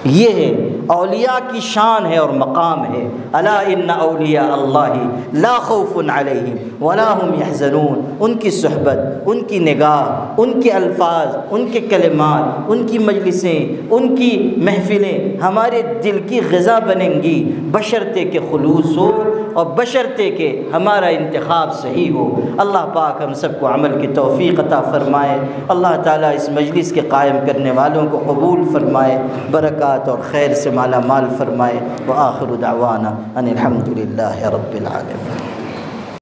یہ ہے اولیاء کی شان ہے اور مقام ہے۔ الا ان اولیاء اللہ لا خوف علیہم ولا هم يحزنون، ان کی صحبت، ان کی نگاہ، ان کے الفاظ، ان کے کلمات، ان کی مجلسیں، ان کی محفلیں ہمارے دل کی غذا بنیں گی، بشرطے کہ خلوص ہو اور بشرطے کہ ہمارا انتخاب صحیح ہو۔ اللہ پاک ہم سب کو عمل کی توفیق عطا فرمائے، اللہ تعالیٰ اس مجلس کے قائم کرنے والوں کو قبول فرمائے، برکات اور خیر سے مالا مال فرمائے۔ وآخر دعوانا ان الحمد للہ رب العالمین۔